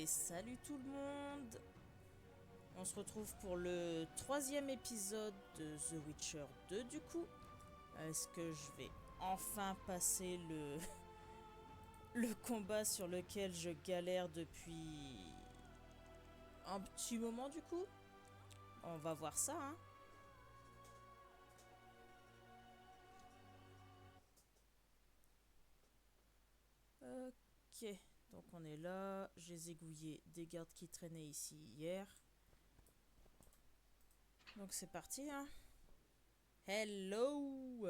Et salut tout le monde. On se retrouve pour le troisième épisode de The Witcher 2 du coup. Est-ce que je vais enfin passer le combat sur lequel je galère depuis un petit moment du coup? On va voir ça, hein. Ok, donc on est là. J'ai zégouillé des gardes qui traînaient ici hier. Donc c'est parti, hein. Hello!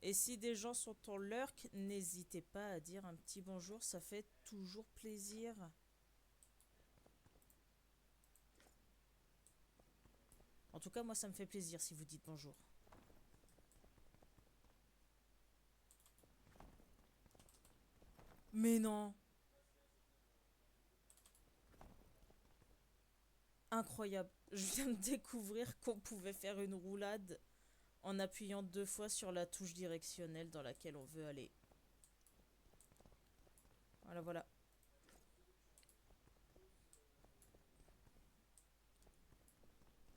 Et si des gens sont en lurk, n'hésitez pas à dire un petit bonjour, ça fait toujours plaisir. En tout cas, moi, ça me fait plaisir si vous dites bonjour. Mais non! Incroyable. Je viens de découvrir qu'on pouvait faire une roulade en appuyant 2 fois sur la touche directionnelle dans laquelle on veut aller. Voilà, voilà.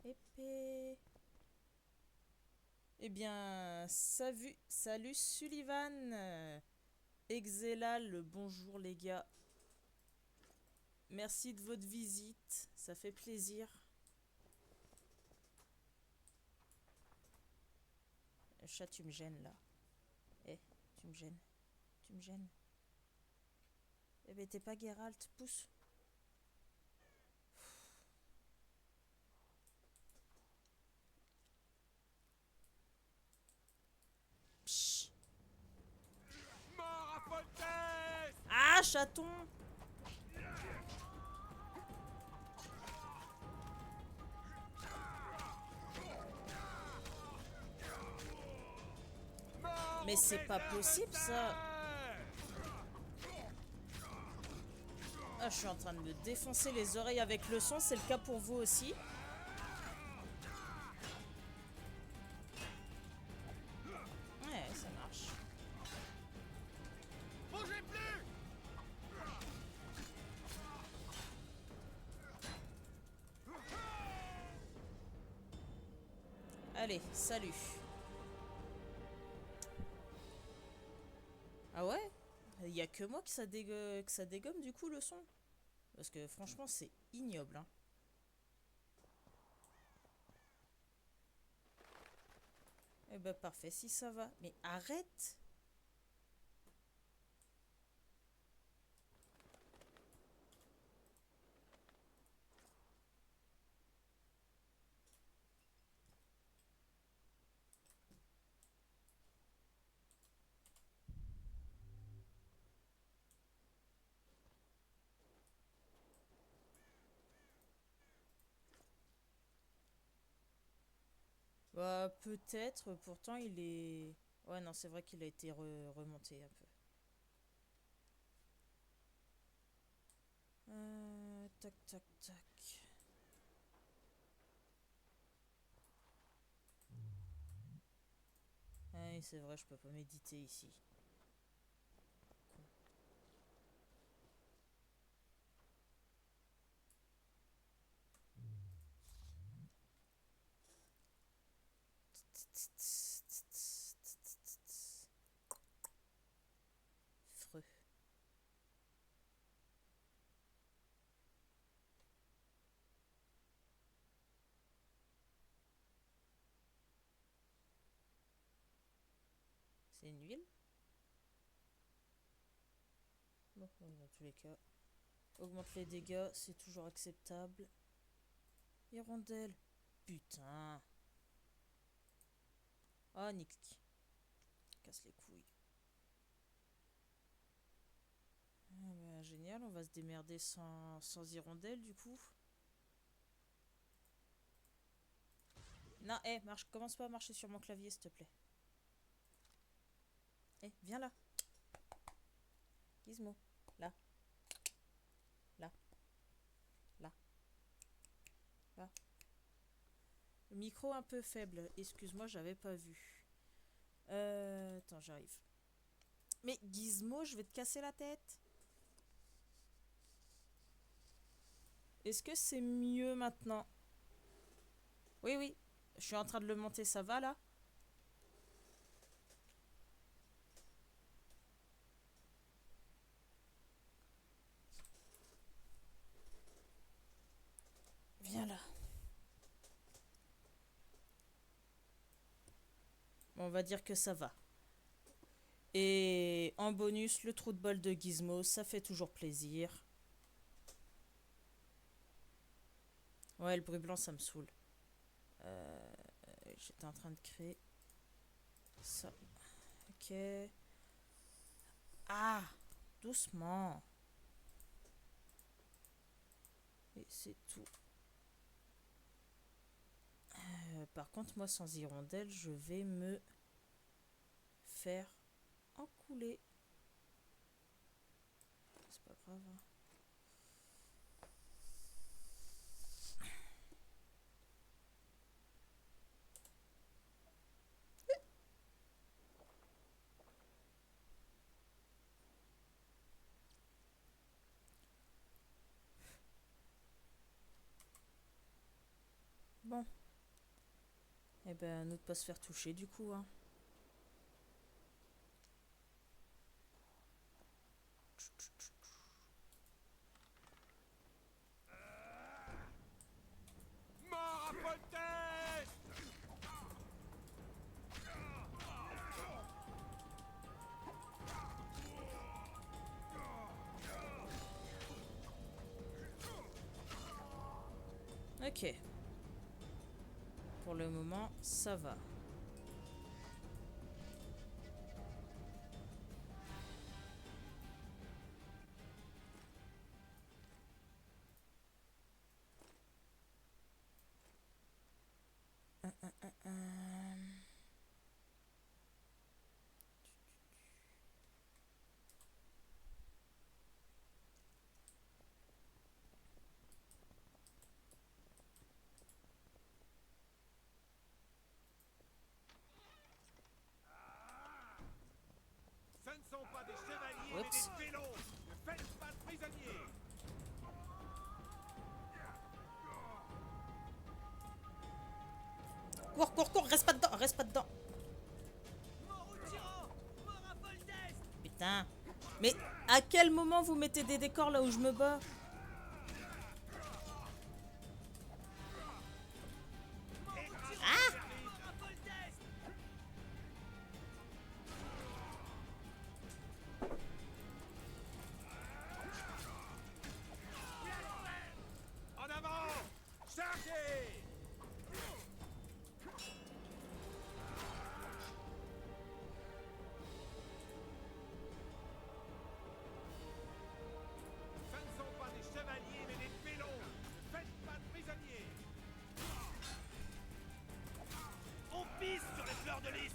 Épée. Eh bien, salut Sullivan. Exelal, bonjour les gars. Merci de votre visite, ça fait plaisir. Le chat, tu me gênes là. Eh, tu me gênes. Tu me gênes. Eh ben, t'es pas Geralt, pousse. Psh. Mort à Foltest! Ah, chaton! Mort Mais au c'est pas possible ça! Ah, je suis en train de me défoncer les oreilles avec le son, c'est le cas pour vous aussi. Ouais, ça marche. Bougez plus! Allez, salut. Ah ouais? Il y a que moi que ça dégomme du coup le son? Parce que franchement, c'est ignoble, hein. Eh ben parfait, si ça va. Mais arrête! Bah peut-être, pourtant il est... Ouais non, c'est vrai qu'il a été remonté un peu. Tac tac tac. Ah oui, c'est vrai, je peux pas méditer ici. Con. Freux. C'est une huile? Bon, dans tous les cas. Augmente les dégâts, c'est toujours acceptable. Hirondelle. Putain. Ah, Nick. Casse les couilles. Ah bah, génial, on va se démerder sans hirondelle du coup. Non, marche, commence pas à marcher sur mon clavier s'il te plaît. Viens là. Gizmo. Là. Là. Là. Là. Le micro un peu faible. Excuse-moi, j'avais pas vu. Attends, j'arrive. Mais Gizmo, je vais te casser la tête. Est-ce que c'est mieux maintenant? Oui, oui. Je suis en train de le monter, ça va là? Viens là. Bon, on va dire que ça va. Et en bonus, le trou de balle de Gizmo, ça fait toujours plaisir. Ouais, le bruit blanc, ça me saoule. J'étais en train de créer ça. Ok. Ah, doucement. Et c'est tout. Par contre, moi, sans hirondelle, je vais me faire encouler. C'est pas grave. Hein. Bon. Eh ben, à nous de pas se faire toucher du coup. Hein. Mort à Foltest! Ok. Pour le moment, ça va. Ce ne sont pas des chevaliers, Oups. mais des félons! Ne faites pas de prisonniers! Cours, cours, cours, reste pas dedans, reste pas dedans. Mort au tyran! Mort à Foltest! Putain. Mais à quel moment vous mettez des décors là où je me bats? Ah! Mort à Foltest! En avant! Chargez! Ce ne sont pas des chevaliers, mais des félons! Ne faites pas de prisonniers! On pisse sur les fleurs de lys!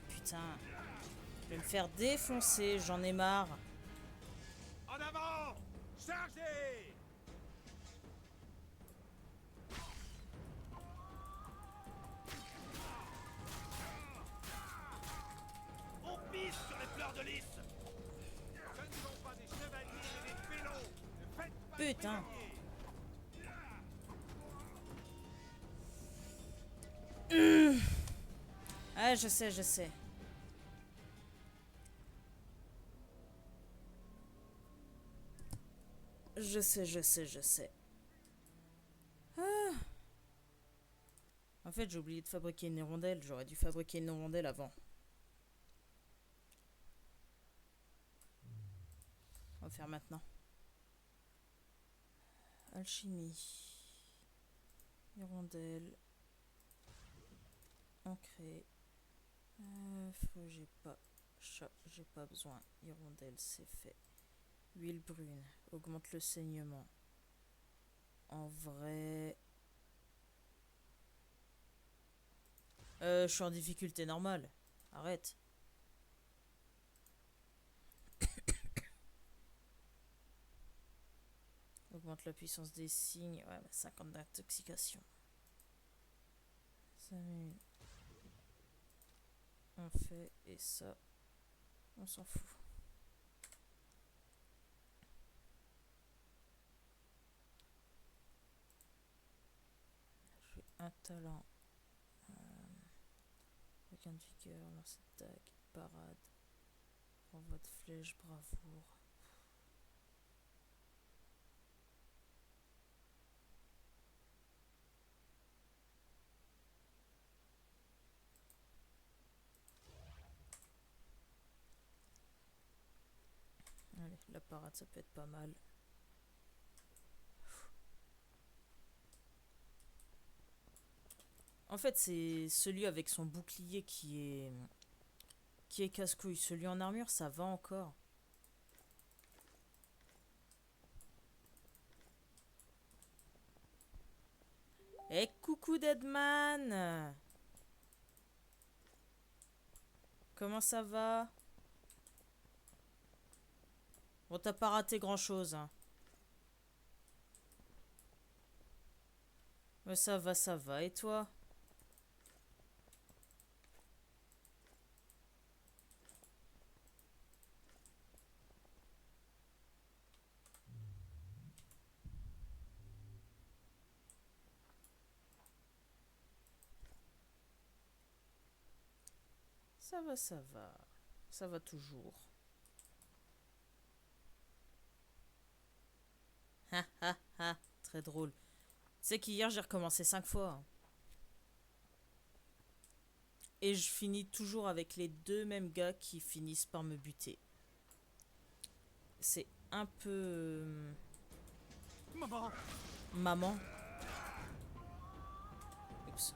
Putain. Je vais me faire défoncer, j'en ai marre. En avant! Chargez! On pisse sur les fleurs de lys! Ce ne sont pas des chevaliers, mais des félons! Ne faites pas de Putain. prisonniers! Ah, je sais, je sais. Je sais, je sais, je sais. Ah. En fait, j'ai oublié de fabriquer une hirondelle. J'aurais dû fabriquer une hirondelle avant. On va faire maintenant. Alchimie. Hirondelle. Ancré. J'ai pas. Chat, j'ai pas besoin. Hirondelle, c'est fait. Huile brune. Augmente le saignement. En vrai. Je suis en difficulté normale. Arrête. Augmente la puissance des signes. Ouais, bah 50 d'intoxication. 5 minutes. On fait. Et ça. On s'en fout. un talent. Regain de vigueur, lancer de dague, parade, renvoi de flèche, bravoure. Allez, la parade, ça peut être pas mal. En fait, c'est celui avec son bouclier qui est casse-couille. Celui en armure, ça va encore. Eh, coucou Deadman! Comment ça va? Bon, t'as pas raté grand-chose, hein. Mais ça va, ça va. Et toi? Ça va, ça va. Ça va toujours. Ha ha ha. Très drôle. Tu sais qu'hier, j'ai recommencé 5 fois, hein. Et je finis toujours avec les deux mêmes gars qui finissent par me buter. C'est un peu... Maman! Maman. Oups.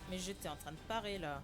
Mais j'étais en train de parer là.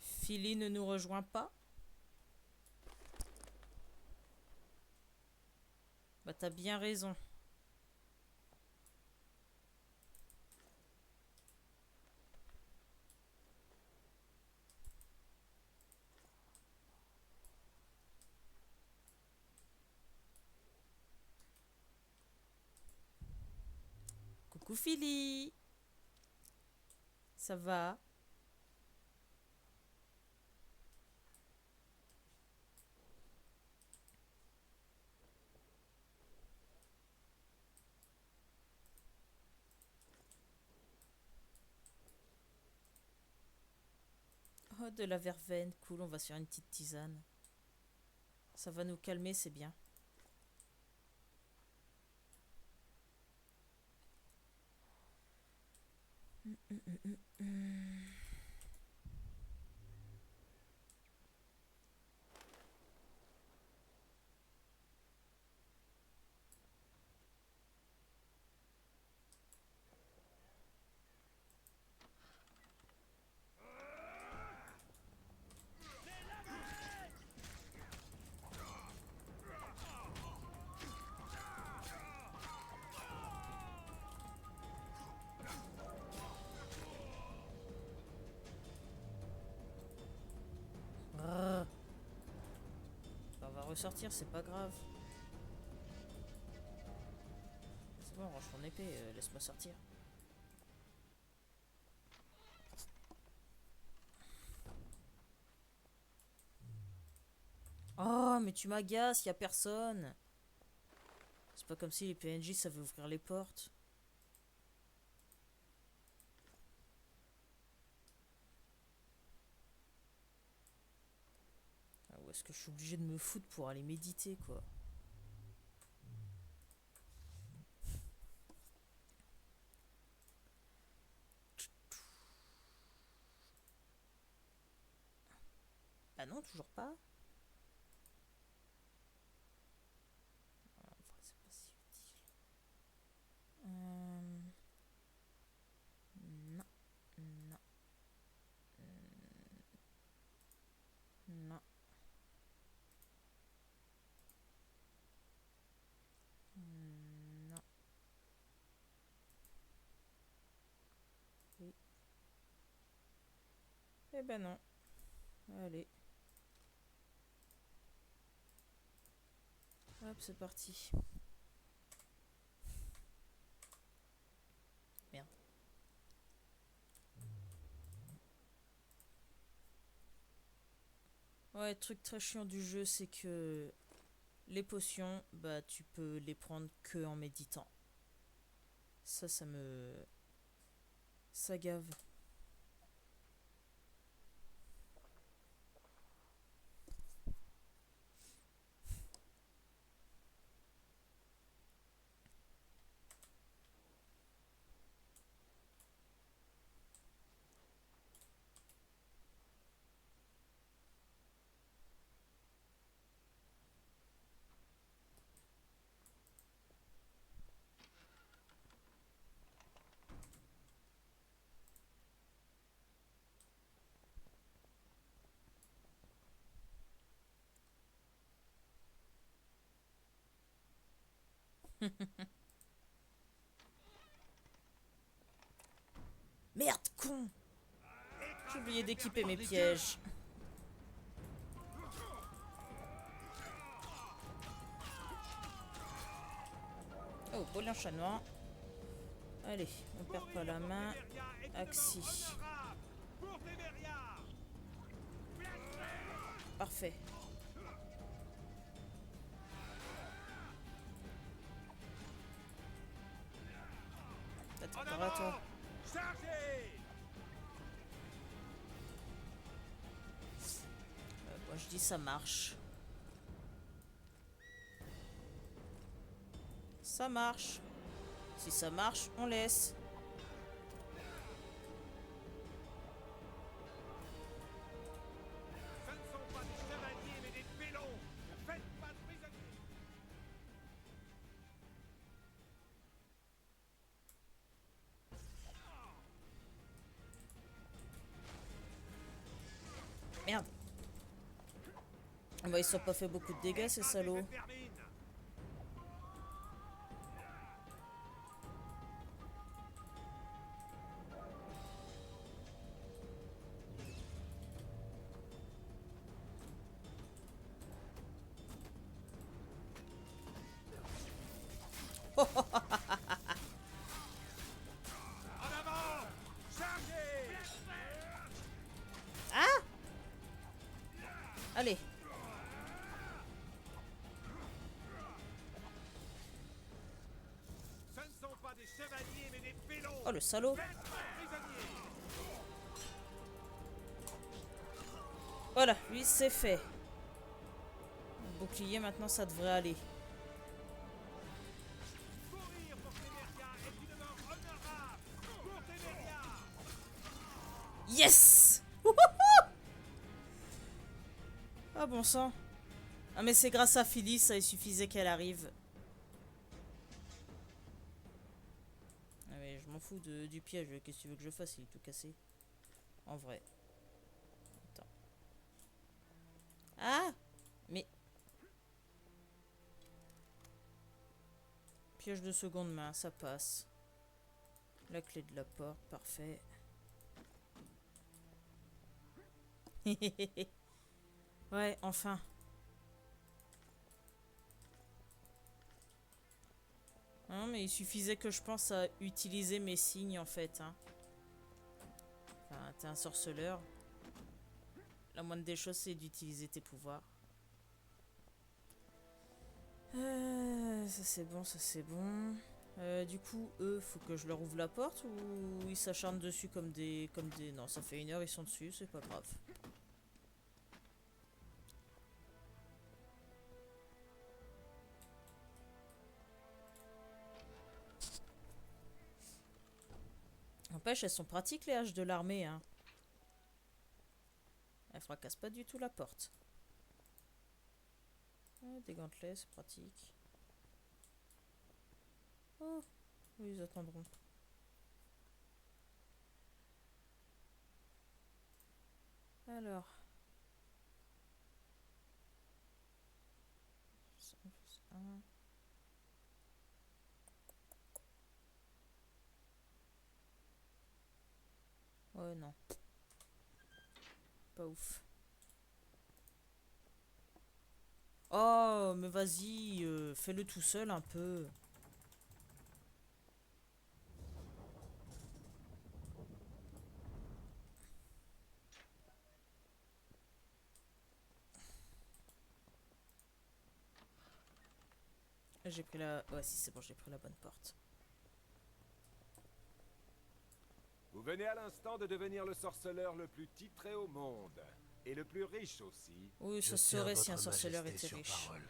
Philly ne nous rejoint pas. Bah t'as bien raison. Coucou Philly. Ça va? Oh, de la verveine. Cool, on va se faire une petite tisane. Ça va nous calmer, c'est bien. Ah. On va ressortir, c'est pas grave. C'est bon, range ton épée, laisse-moi sortir. Oh, mais tu m'agaces, y a personne. C'est pas comme si les PNJ savaient ouvrir les portes. Ah, où est-ce que je suis obligé de me foutre pour aller méditer, quoi? Bah non, toujours pas. Eh ben non. Allez. Hop, c'est parti. Merde. Ouais, le truc très chiant du jeu, c'est que les potions, bah tu peux les prendre que en méditant. Ça me... Ça gave. Merde, con! J'ai oublié d'équiper mes pièges. Oh, bolin chanois. Allez, on perd pas la main. Axi. Parfait. T'as encore à toi. Moi je dis ça marche. Ça marche. Si ça marche, on laisse. Ce ne sont pas des chevaliers, mais des félons. Ne faites pas de prisonniers. Merde. Bah, ils sont pas fait beaucoup de dégâts, ces salauds. En avant! Chargez! Ah! Allez. Ce ne sont pas des chevaliers, mais des félons. Oh, le salaud. Faites pas de prisonniers. Voilà, lui, c'est fait. Le bouclier, maintenant, ça devrait aller. Mourir pour Téméria est une mort honorable. Pour Téméria. Yes! Ah, bon sang. Ah, mais c'est grâce à Phyllis, ça, il suffisait qu'elle arrive. Ah, mais je m'en fous du piège. Qu'est-ce que tu veux que je fasse? Il est tout cassé. En vrai. Attends. Ah! Mais... Piège de seconde main, ça passe. La clé de la porte, parfait. Ouais, enfin. Non, mais il suffisait que je pense à utiliser mes signes, en fait. Hein. Enfin, t'es un sorceleur. La moindre des choses, c'est d'utiliser tes pouvoirs. Ça c'est bon, ça c'est bon. Du coup, eux, faut que je leur ouvre la porte ou ils s'acharnent dessus comme des... Non, ça fait 1 heure, ils sont dessus, c'est pas grave. N'empêche, elles sont pratiques les haches de l'armée, hein. Elles fracassent pas du tout la porte. Ah, des gantelets, c'est pratique. Oh, oui, ils attendront. Alors. 1. Ouais, non. Pas ouf. Oh, mais vas-y, fais-le tout seul un peu. J'ai pris la... Ouais, si, c'est bon, j'ai pris la bonne porte. Vous venez à l'instant de devenir le sorceleur le plus titré au monde. Et le plus riche aussi. Oui, ça Je se tiens saurait si un votre sorceleur majesté était sur riche. parole.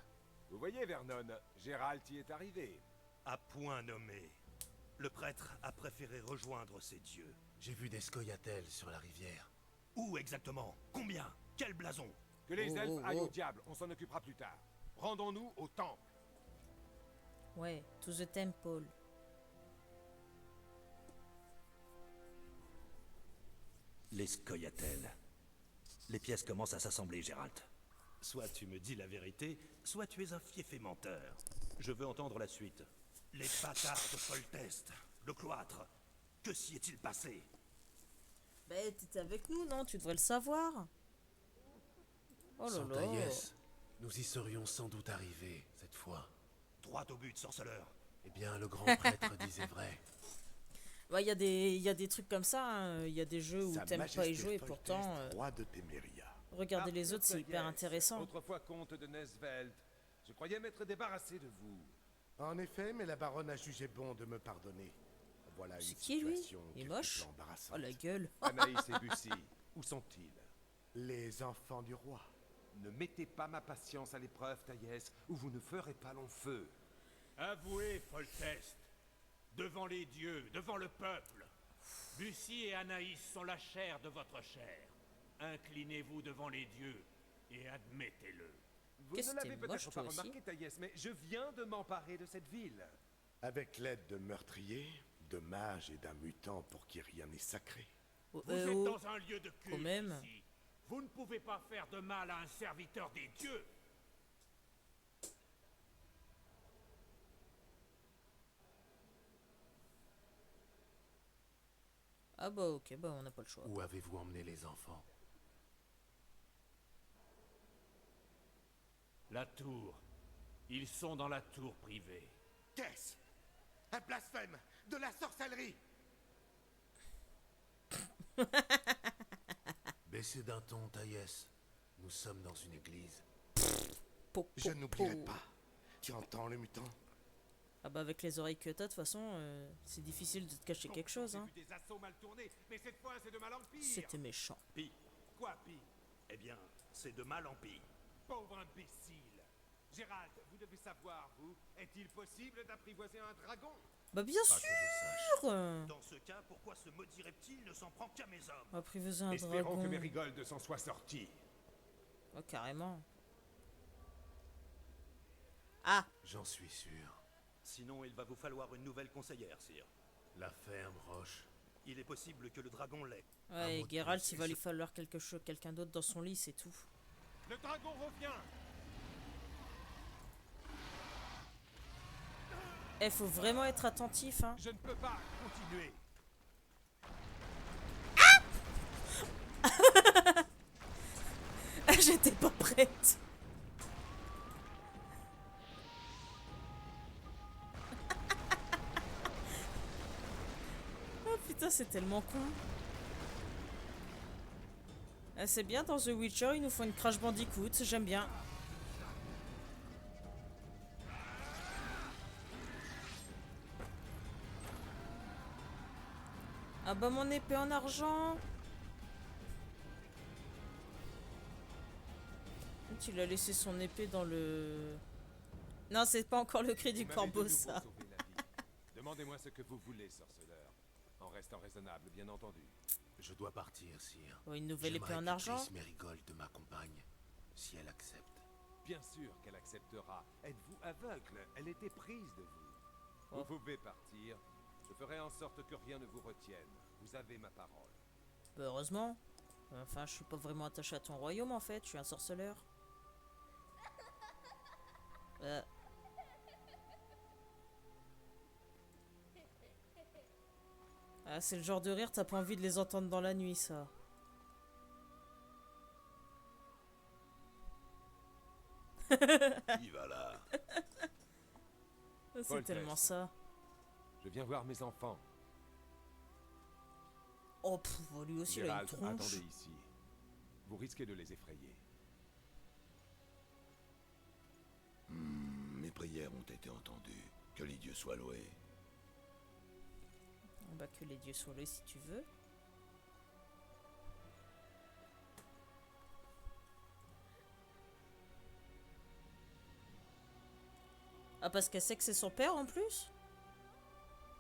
Vous voyez, Vernon, Gérald y est arrivé. À point nommé. Le prêtre a préféré rejoindre ses dieux. J'ai vu des scoia'tels sur la rivière. Où exactement? Combien? Quel blason? Que les Oh, elfes oh, aillent oh. au diable, on s'en occupera plus tard. Rendons-nous au temple. Ouais, to the temple. Les scoia'tels. Les pièces commencent à s'assembler, Gérald. Soit tu me dis la vérité, soit tu es un fiefé menteur. Je veux entendre la suite. Les bâtards de Foltest, le cloître. Que s'y est-il passé? Bah, t'étais avec nous, non? Tu devrais le savoir. Oh là Sans là. Taïès, nous y serions sans doute arrivés, cette fois. Droit au but, sorceleur. Eh bien, le grand prêtre disait vrai. Bah, y a des trucs comme ça, hein. Y a des jeux où Sa t'aimes pas Majesté y jouer et Foltest, pourtant, roi de Téméria. regarder les Arthur autres, c'est hyper Taïès, intéressant. Autrefois comte de Nesveld. Je croyais m'être débarrassé de vous. En effet, mais la baronne a jugé bon de me pardonner. Voilà C'est une qui, lui? situation Il est quelque moche? peu embarrassante. Oh la gueule. Anaïs et Bussy, où sont-ils? Les enfants du roi. Ne mettez pas ma patience à l'épreuve, Taïès, ou vous ne ferez pas long feu. Avouez, Foltest, devant les dieux, devant le peuple, Bussy et Anaïs sont la chair de votre chair. Inclinez-vous devant les dieux et admettez-le. Vous Qu'est-ce ne que l'avez t'es peut-être moche, pas toi aussi. remarqué, Taïès, mais je viens de m'emparer de cette ville. Avec l'aide de meurtriers, de mages et d'un mutant pour qui rien n'est sacré. Oh, Vous êtes oh. dans un lieu de culte Quand même. ici. Vous ne pouvez pas faire de mal à un serviteur des dieux. Ah bah ok, bah on n'a pas le choix. Où avez-vous emmené les enfants? La tour. Ils sont dans la tour privée. Qu'est-ce? Un blasphème! De la sorcellerie! Baissez d'un ton, Taïès. Nous sommes dans une église. Je n'oublierai pas. Tu entends le mutant? Ah bah avec les oreilles que t'as, de toute façon, c'est difficile de te cacher quelque chose, hein. J'ai vu des assauts mal tournés, mais cette fois c'est de mal en pire. C'était méchant. Pis. Quoi, pis? Eh bien, c'est de mal en pis. Pauvre imbécile. Gérald, vous devez savoir, vous, est-il possible d'apprivoiser un dragon? Bah bien Pas que sûr. je sache. Dans ce cas, pourquoi ce maudit reptile ne s'en prend qu'à mes hommes? Apprivoiser un Espérons dragon. que Mérigold s'en soit sorti. Oh, carrément. Ah, J'en suis sûr. Sinon, il va vous falloir une nouvelle conseillère, sire. La ferme Roche. Il est possible que le dragon l'ait. ouais, mot de Geralt, plus, il et va je- lui falloir quelqu'un d'autre dans son lit, c'est tout. Le dragon revient. Eh, faut vraiment être attentif, hein. Je ne peux pas continuer. J'étais pas prête. Oh putain, c'est tellement con. Ah, c'est bien, dans The Witcher, ils nous font une Crash Bandicoot, j'aime bien. Ah bah mon épée en argent. Il a laissé son épée dans le... Non, c'est pas encore le cri du Vous m'avez de corbeau, nouveau ça. sauvé la vie. Demandez-moi ce que vous voulez, sorceleur. En restant raisonnable, bien entendu. Je dois partir, sire. Oh, une nouvelle épée J'aimerais en que argent. Triss Mérigold m'accompagne, si elle accepte. Bien sûr qu'elle acceptera. Êtes-vous aveugle? Elle était prise de vous. Oh. Vous pouvez partir. Je ferai en sorte que rien ne vous retienne. Vous avez ma parole. Bah, heureusement. Enfin, je suis pas vraiment attaché à ton royaume, en fait. Je suis un sorceleur. Ah, c'est le genre de rire, t'as pas envie de les entendre dans la nuit, ça. Qui va là? C'est Foltest. tellement ça. Je viens voir mes enfants. Oh, lui aussi, il a une Geralt, tronche. attendez ici. Vous risquez de les effrayer. Mes prières ont été entendues. Que les dieux soient loués. Bah, que les dieux soient loués si tu veux. Ah, parce qu'elle sait que c'est son père en plus?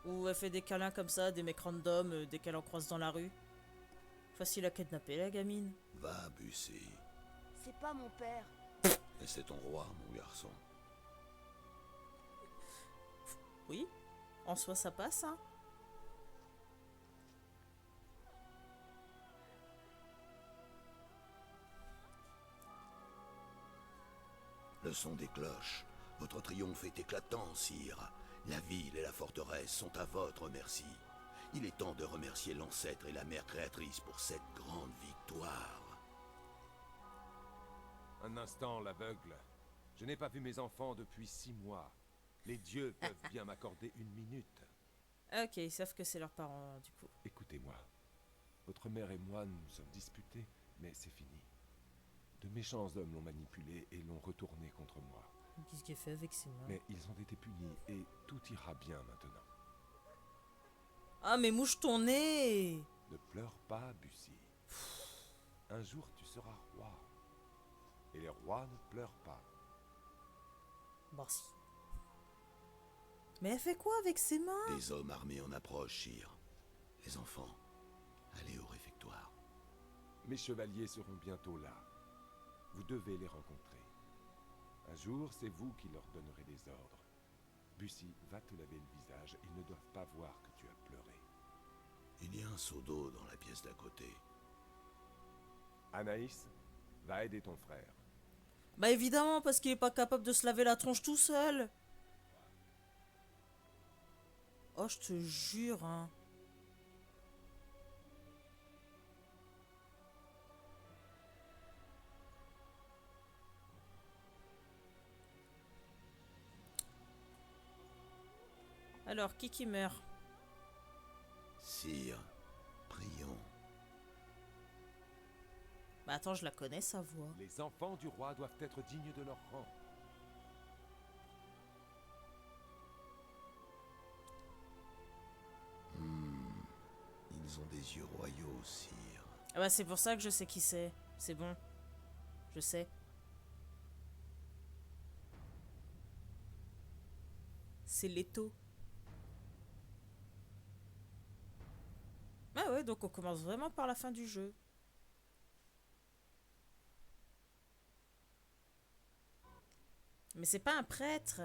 Ou elle fait des câlins comme ça, des mecs random, dès qu'elle en croise dans la rue? Facile à kidnapper, la gamine. Va, Bussy. C'est pas mon père. Et c'est ton roi, mon garçon. Oui, en soi ça passe, hein. Le son des cloches. Votre triomphe est éclatant, sire. La ville et la forteresse sont à votre merci. Il est temps de remercier l'ancêtre et la mère créatrice pour cette grande victoire. Un instant, l'aveugle. Je n'ai pas vu mes enfants depuis 6 mois. Les dieux peuvent bien m'accorder une minute. Ok, ils savent que c'est leurs parents, du coup. Écoutez-moi. Votre mère et moi nous sommes disputés, mais c'est fini. De méchants hommes l'ont manipulé et l'ont retourné contre moi. Qu'est-ce qu'il fait avec ses mains? Mais ils ont été punis et tout ira bien maintenant. Ah, mais mouche ton nez! Ne pleure pas, Bussy. Un jour tu seras roi. Et les rois ne pleurent pas. Bah si. Mais elle fait quoi avec ses mains? Des hommes armés en approche, sire. Les enfants, allez au réfectoire. Mes chevaliers seront bientôt là. Vous devez les rencontrer. Un jour, c'est vous qui leur donnerez des ordres. Bussy, va te laver le visage. Ils ne doivent pas voir que tu as pleuré. Il y a un seau d'eau dans la pièce d'à côté. Anaïs, va aider ton frère. Bah évidemment, parce qu'il est pas capable de se laver la tronche tout seul. Oh, je te jure, hein. Alors, qui meurt? Sire, prions. Bah attends, je la connais, sa voix. Les enfants du roi doivent être dignes de leur rang. Ils ont des yeux royaux, sire. Ah bah c'est pour ça que je sais qui c'est. C'est bon. Je sais. C'est Leto. Ah ouais, donc on commence vraiment par la fin du jeu. Mais c'est pas un prêtre.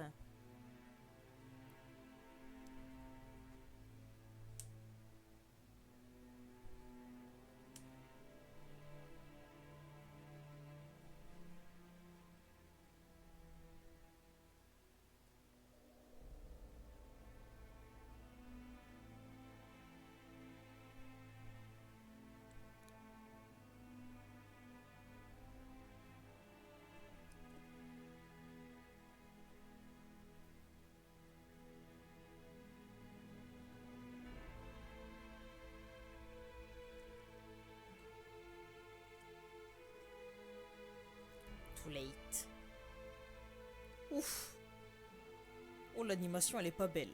Too late. Ouf. Oh, l'animation, elle est pas belle.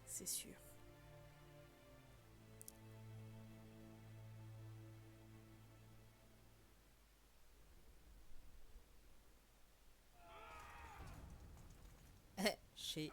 C'est sûr. caché.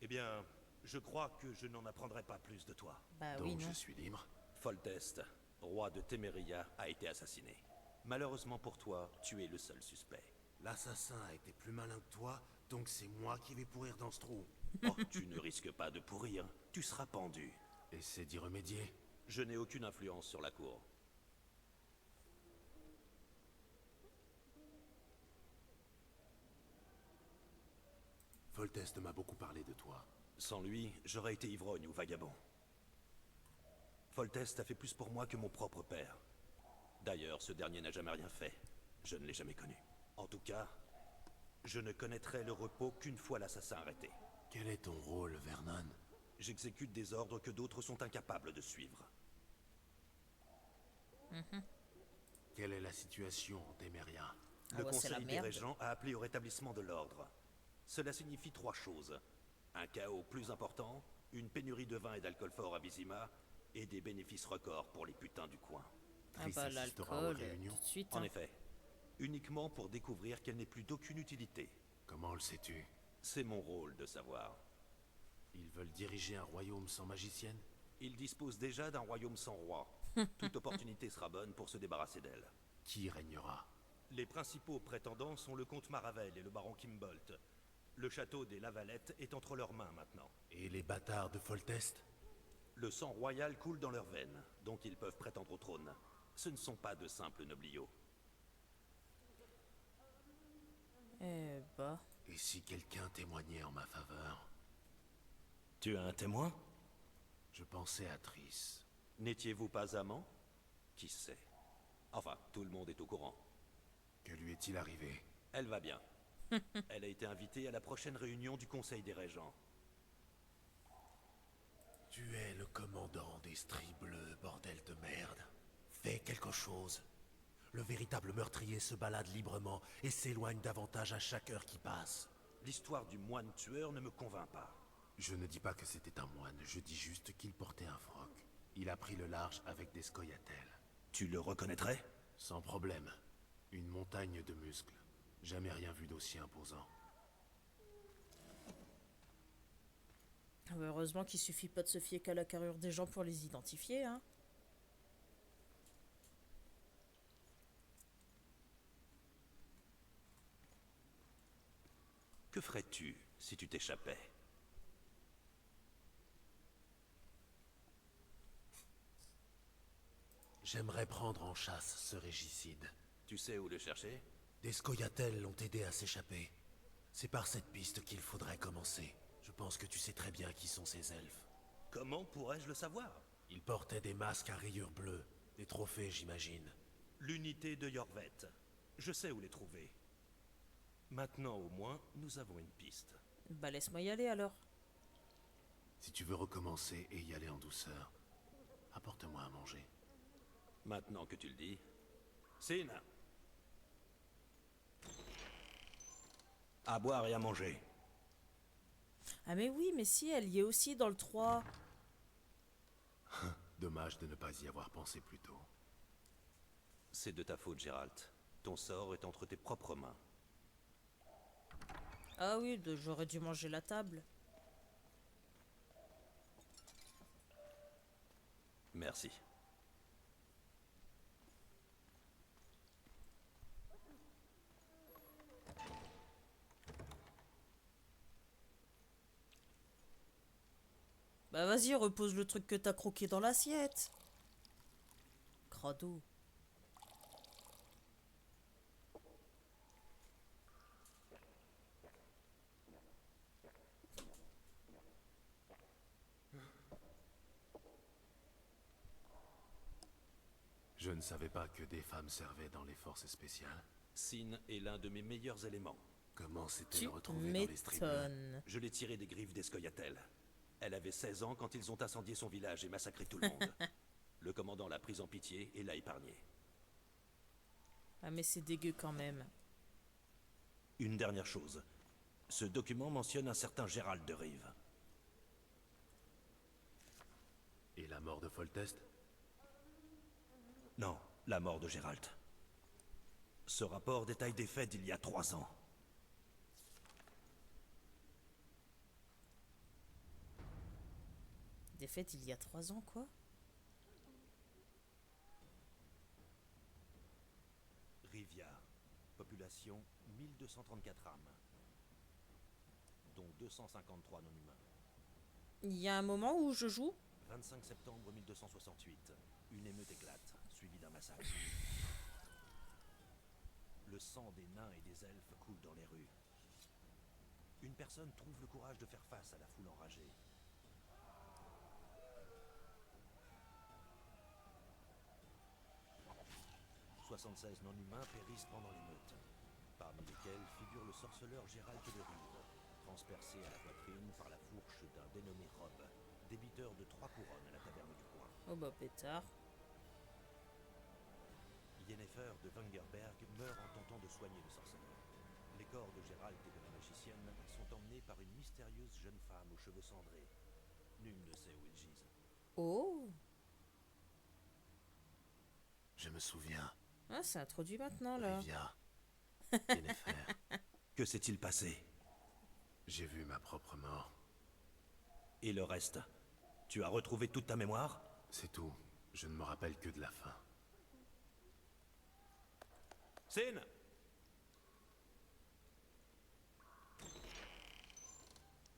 Eh bien, je crois que je n'en apprendrai pas plus de toi. Bah Donc oui, non. je suis libre. Foltest, roi de Téméria, a été assassiné. Malheureusement pour toi, tu es le seul suspect. L'assassin a été plus malin que toi, donc c'est moi qui vais pourrir dans ce trou. Oh, tu ne risques pas de pourrir, tu seras pendu. Essaie d'y remédier. Je n'ai aucune influence sur la cour. Foltest m'a beaucoup parlé de toi. Sans lui, j'aurais été ivrogne ou vagabond. Foltest a fait plus pour moi que mon propre père. D'ailleurs, ce dernier n'a jamais rien fait. Je ne l'ai jamais connu. En tout cas, je ne connaîtrai le repos qu'une fois l'assassin arrêté. Quel est ton rôle, Vernon? J'exécute des ordres que d'autres sont incapables de suivre. Quelle est la situation en Téméria? Le ouais, c'est la Conseil des merde. Régents a appelé au rétablissement de l'ordre. Cela signifie 3 choses. Un chaos plus important, une pénurie de vin et d'alcool fort à Vizima, et des bénéfices records pour les putains du coin. Ah Triss bah assistera aux l'alcool, réunions. tout de suite. En hein. effet, uniquement pour découvrir qu'elle n'est plus d'aucune utilité. Comment le sais-tu? C'est mon rôle de savoir. Ils veulent diriger un royaume sans magicienne? Ils disposent déjà d'un royaume sans roi. Toute opportunité sera bonne pour se débarrasser d'elle. Qui régnera? Les principaux prétendants sont le comte Maravel et le baron Kimbolt. Le château des Lavalettes est entre leurs mains maintenant. Et les bâtards de Foltest? Le sang royal coule dans leurs veines, donc ils peuvent prétendre au trône. Ce ne sont pas de simples nobliaux. Eh bah. Et si quelqu'un témoignait en ma faveur? Tu as un témoin? Je pensais à Triss. N'étiez-vous pas amant? Qui sait? Enfin, tout le monde est au courant. Que lui est-il arrivé? Elle va bien. Elle a été invitée à la prochaine réunion du Conseil des Régents. Tu es le commandant des stries bleus, bordel de merde. Fais quelque chose. Le véritable meurtrier se balade librement et s'éloigne davantage à chaque heure qui passe. L'histoire du moine tueur ne me convainc pas. Je ne dis pas que c'était un moine, je dis juste qu'il portait un froc. Il a pris le large avec des scoia'tels. Tu le reconnaîtrais? Sans problème. Une montagne de muscles. Jamais rien vu d'aussi imposant. Ah bah heureusement qu'il suffit pas de se fier qu'à la carrure des gens pour les identifier, hein. Que ferais-tu si tu t'échappais? J'aimerais prendre en chasse ce régicide. Tu sais où le chercher? Des scoia'tels l'ont aidé à s'échapper. C'est par cette piste qu'il faudrait commencer. Je pense que tu sais très bien qui sont ces elfes. Comment pourrais-je le savoir? Ils portaient des masques à rayures bleues. Des trophées, j'imagine. L'unité de Yorvet. Je sais où les trouver. Maintenant, au moins, nous avons une piste. Bah laisse-moi y aller alors. Si tu veux recommencer et y aller en douceur, apporte-moi à manger. Maintenant que tu le dis. Sin. À boire et à manger. Ah mais oui, mais si, elle y est aussi dans le 3. Dommage de ne pas y avoir pensé plus tôt. C'est de ta faute, Gérald. Ton sort est entre tes propres mains. Ah oui, j'aurais dû manger la table. Merci. Bah vas-y, repose le truc que t'as croqué dans l'assiette. Crado. Je ne savais pas que des femmes servaient dans les forces spéciales. Sin est l'un de mes meilleurs éléments. Comment s'est-elle Tu retrouvée dans les Stribleux? m'étonnes. Je l'ai tiré des griffes des Scoia'tael. Elle avait 16 ans quand ils ont incendié son village et massacré tout le monde. Le commandant l'a prise en pitié et l'a épargnée. Ah mais c'est dégueu quand même. Une dernière chose. Ce document mentionne un certain Gérald de Rive. Et la mort de Foltest? Non, la mort de Gérald. Ce rapport détaille des faits d'il y a 3 ans. Des fêtes il y a 3 ans, quoi. Rivia. Population 1234 âmes. Dont 253 non-humains. Il y a un moment où je joue. 25 septembre 1268. Une émeute éclate, suivie d'un massacre. Le sang des nains et des elfes coule dans les rues. Une personne trouve le courage de faire face à la foule enragée. « 76 non-humains périssent pendant l'émeute, parmi lesquels figure le sorceleur Gérald de Rive, transpercé à la poitrine par la fourche d'un dénommé Rob, débiteur de 3 couronnes à la taverne du coin. Oh bah pétard. Yennefer de Wengerberg meurt en tentant de soigner le sorceleur. Les corps de Gérald et de la magicienne sont emmenés par une mystérieuse jeune femme aux cheveux cendrés. Nul ne sait où ils gisent. Oh. Je me souviens. Ah, c'est introduit maintenant là. Rivia. Yennefer. Que s'est-il passé? J'ai vu ma propre mort. Et le reste? Tu as retrouvé toute ta mémoire? C'est tout. Je ne me rappelle que de la fin. Sin!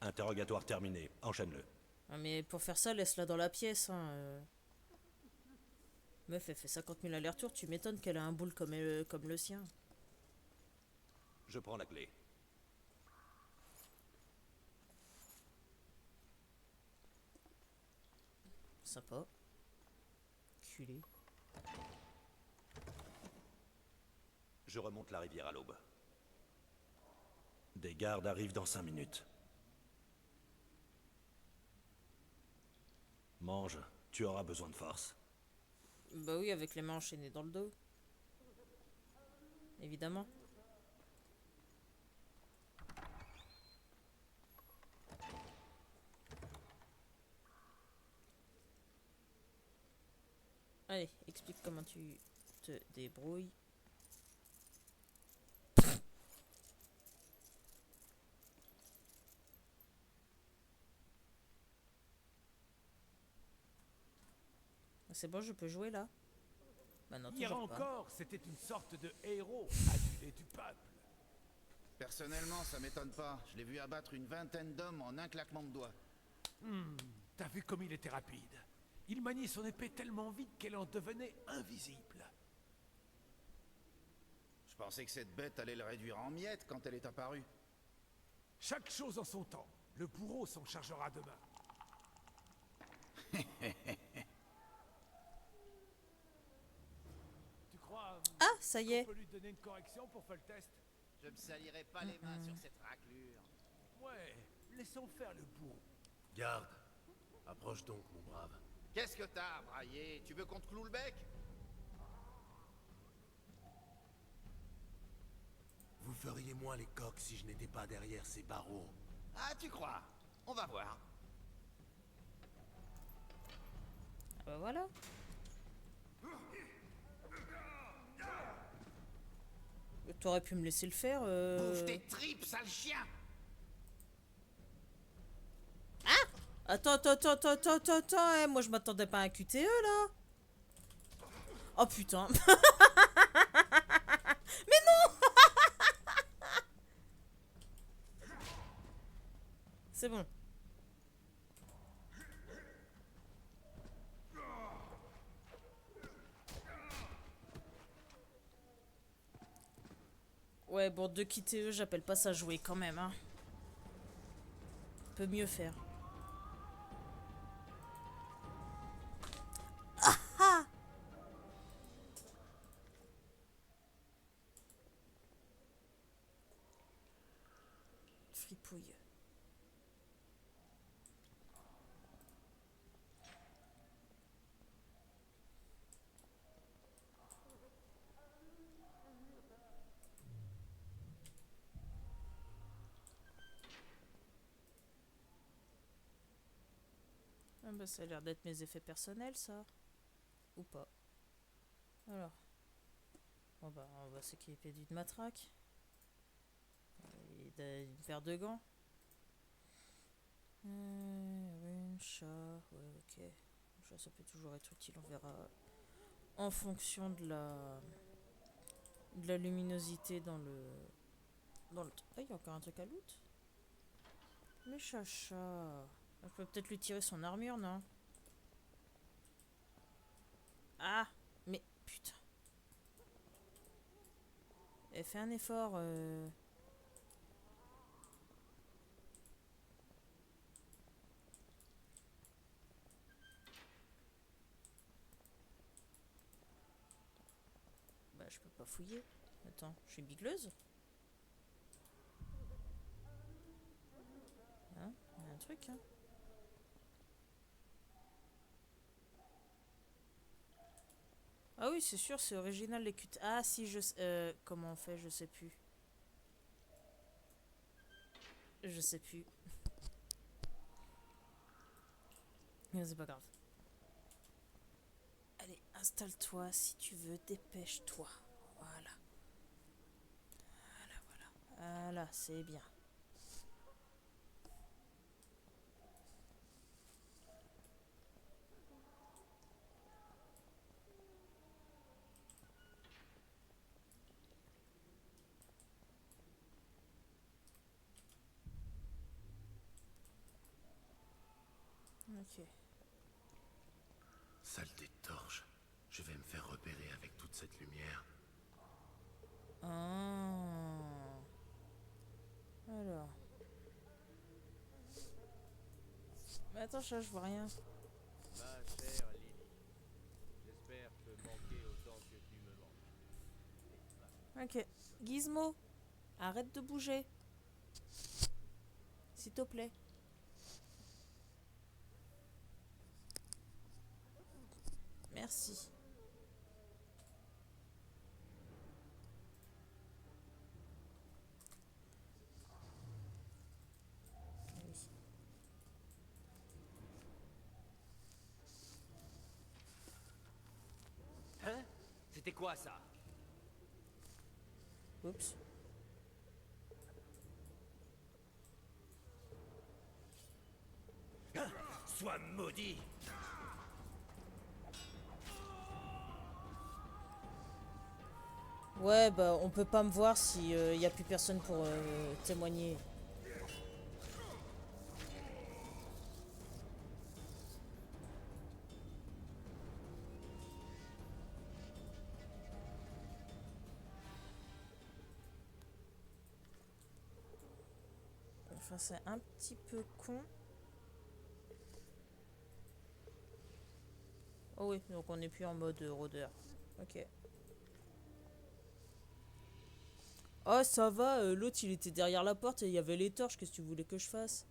Interrogatoire terminé. Enchaîne-le. Ah, mais pour faire ça, laisse-la dans la pièce. Hein. Meuf, elle fait 50 000 allers-retours. Tu m'étonnes qu'elle a un boule comme le sien. Je prends la clé. Sympa. Culé. Je remonte la rivière à l'aube. Des gardes arrivent dans 5 minutes. Mange, tu auras besoin de force. Bah oui, avec les mains enchaînées dans le dos. Évidemment. Allez, explique comment tu te débrouilles. C'est bon, je peux jouer là? Bah non, Hier toujours pas. encore, c'était une sorte de héros adulé du peuple. Personnellement, ça m'étonne pas. Je l'ai vu abattre une vingtaine d'hommes en un claquement de doigts. T'as vu comme il était rapide? Il maniait son épée tellement vite qu'elle en devenait invisible. Je pensais que cette bête allait le réduire en miettes quand elle est apparue. Chaque chose en son temps. Le bourreau s'en chargera demain. Tu crois Ah, ça y est. qu'on peut lui donner une correction pour Foltest? Je me salirai pas les mains sur cette raclure. Ouais, laissons faire le bourreau. Garde. Approche donc, mon brave. Qu'est-ce que t'as, braillé? Tu veux qu'on te cloue le bec? Vous feriez moins les coqs si je n'étais pas derrière ces barreaux. Ah, tu crois? On va voir. Ah bah voilà. T'aurais pu me laisser le faire. Bouffe tes tripes, sale chien! Attends, eh, moi je m'attendais pas à un QTE là. Oh putain. Mais non. C'est bon. Ouais, bon, 2 QTE, j'appelle pas ça jouer quand même, hein. Peut mieux faire. fripouille. Ah bah ça a l'air d'être mes effets personnels, ça. Ou pas. Alors. Bon bah on va s'équiper d'une matraque. Et d'une paire de gants. Une chat, ouais ok. Le chat ça peut toujours être utile, on verra en fonction de la luminosité dans le... Ah, il y a encore un truc à loot. Le chacha. Je peux peut-être lui tirer son armure, non? Ah, mais putain. Elle fait un effort. Bah, je peux pas fouiller. Attends, je suis bigleuse? Hein? Il y a un truc, hein? Ah oui, c'est sûr, c'est original les cut. Ah si, comment on fait, je sais plus. Je sais plus. Mais c'est pas grave. Allez, installe-toi si tu veux, dépêche-toi. Voilà. Voilà, c'est bien. Ok. Saleté de torche. Je vais me faire repérer avec toute cette lumière. Ah. Alors. Mais attends, je vois rien. Ma chère Lily, j'espère te manquer autant que tu me manques. Ok. Gizmo, arrête de bouger. S'il te plaît. Merci. Oui. Hein? C'était quoi ça? Oups. Sois maudit! Ouais, bah on peut pas me voir si y a plus personne pour témoigner. Enfin, c'est un petit peu con. Oh oui, donc on n'est plus en mode rôdeur. Ok. Oh, ça va, l'autre il était derrière la porte et il y avait les torches, qu'est-ce que tu voulais que je fasse?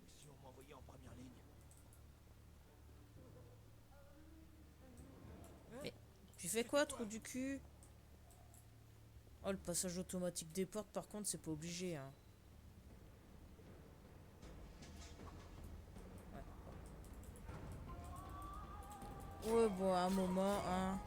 Mission m'envoyer en première ligne. Mais tu fais quoi, trou du cul? Oh, le passage automatique des portes, par contre, c'est pas obligé, hein. Ouais, bon, à un moment, hein.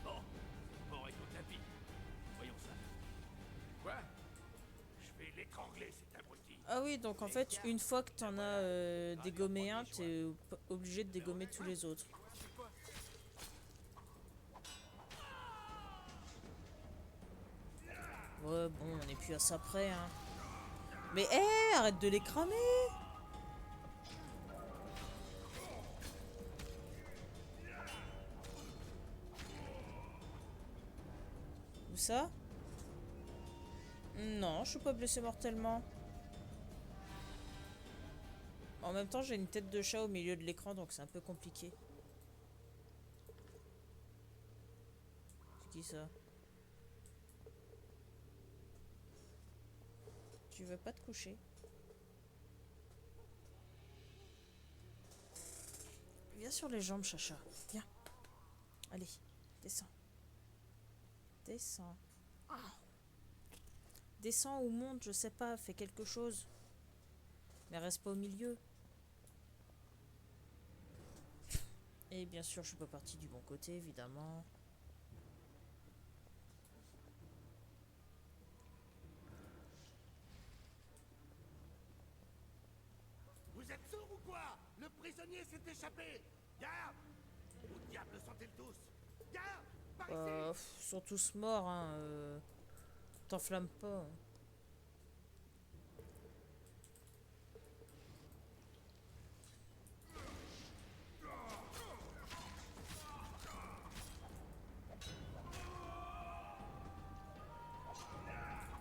Bon, mort est au tapis. Voyons ça. Quoi? Je vais l'étrangler, cet abruti. Ah oui, donc en fait, une fois que t'en as dégommé un, t'es obligé de dégommer tous les autres. Ouais, bon, on est plus à ça près, hein. Mais hé, arrête de les cramer. Où ça? Non, je suis pas blessé mortellement. En même temps, j'ai une tête de chat au milieu de l'écran, donc c'est un peu compliqué. C'est qui ça? Tu veux pas te coucher? Viens sur les jambes, Chacha. Viens. Allez, descends. Descends. Ah. Descends ou monte, je sais pas, fais quelque chose. Mais reste pas au milieu. Et bien sûr, je suis pas partie du bon côté, évidemment. Vous êtes sourds ou quoi? Le prisonnier s'est échappé. Garde! Où diable sont-ils tous? Garde! Par ici! Ils sont tous morts, hein. T'enflamme pas.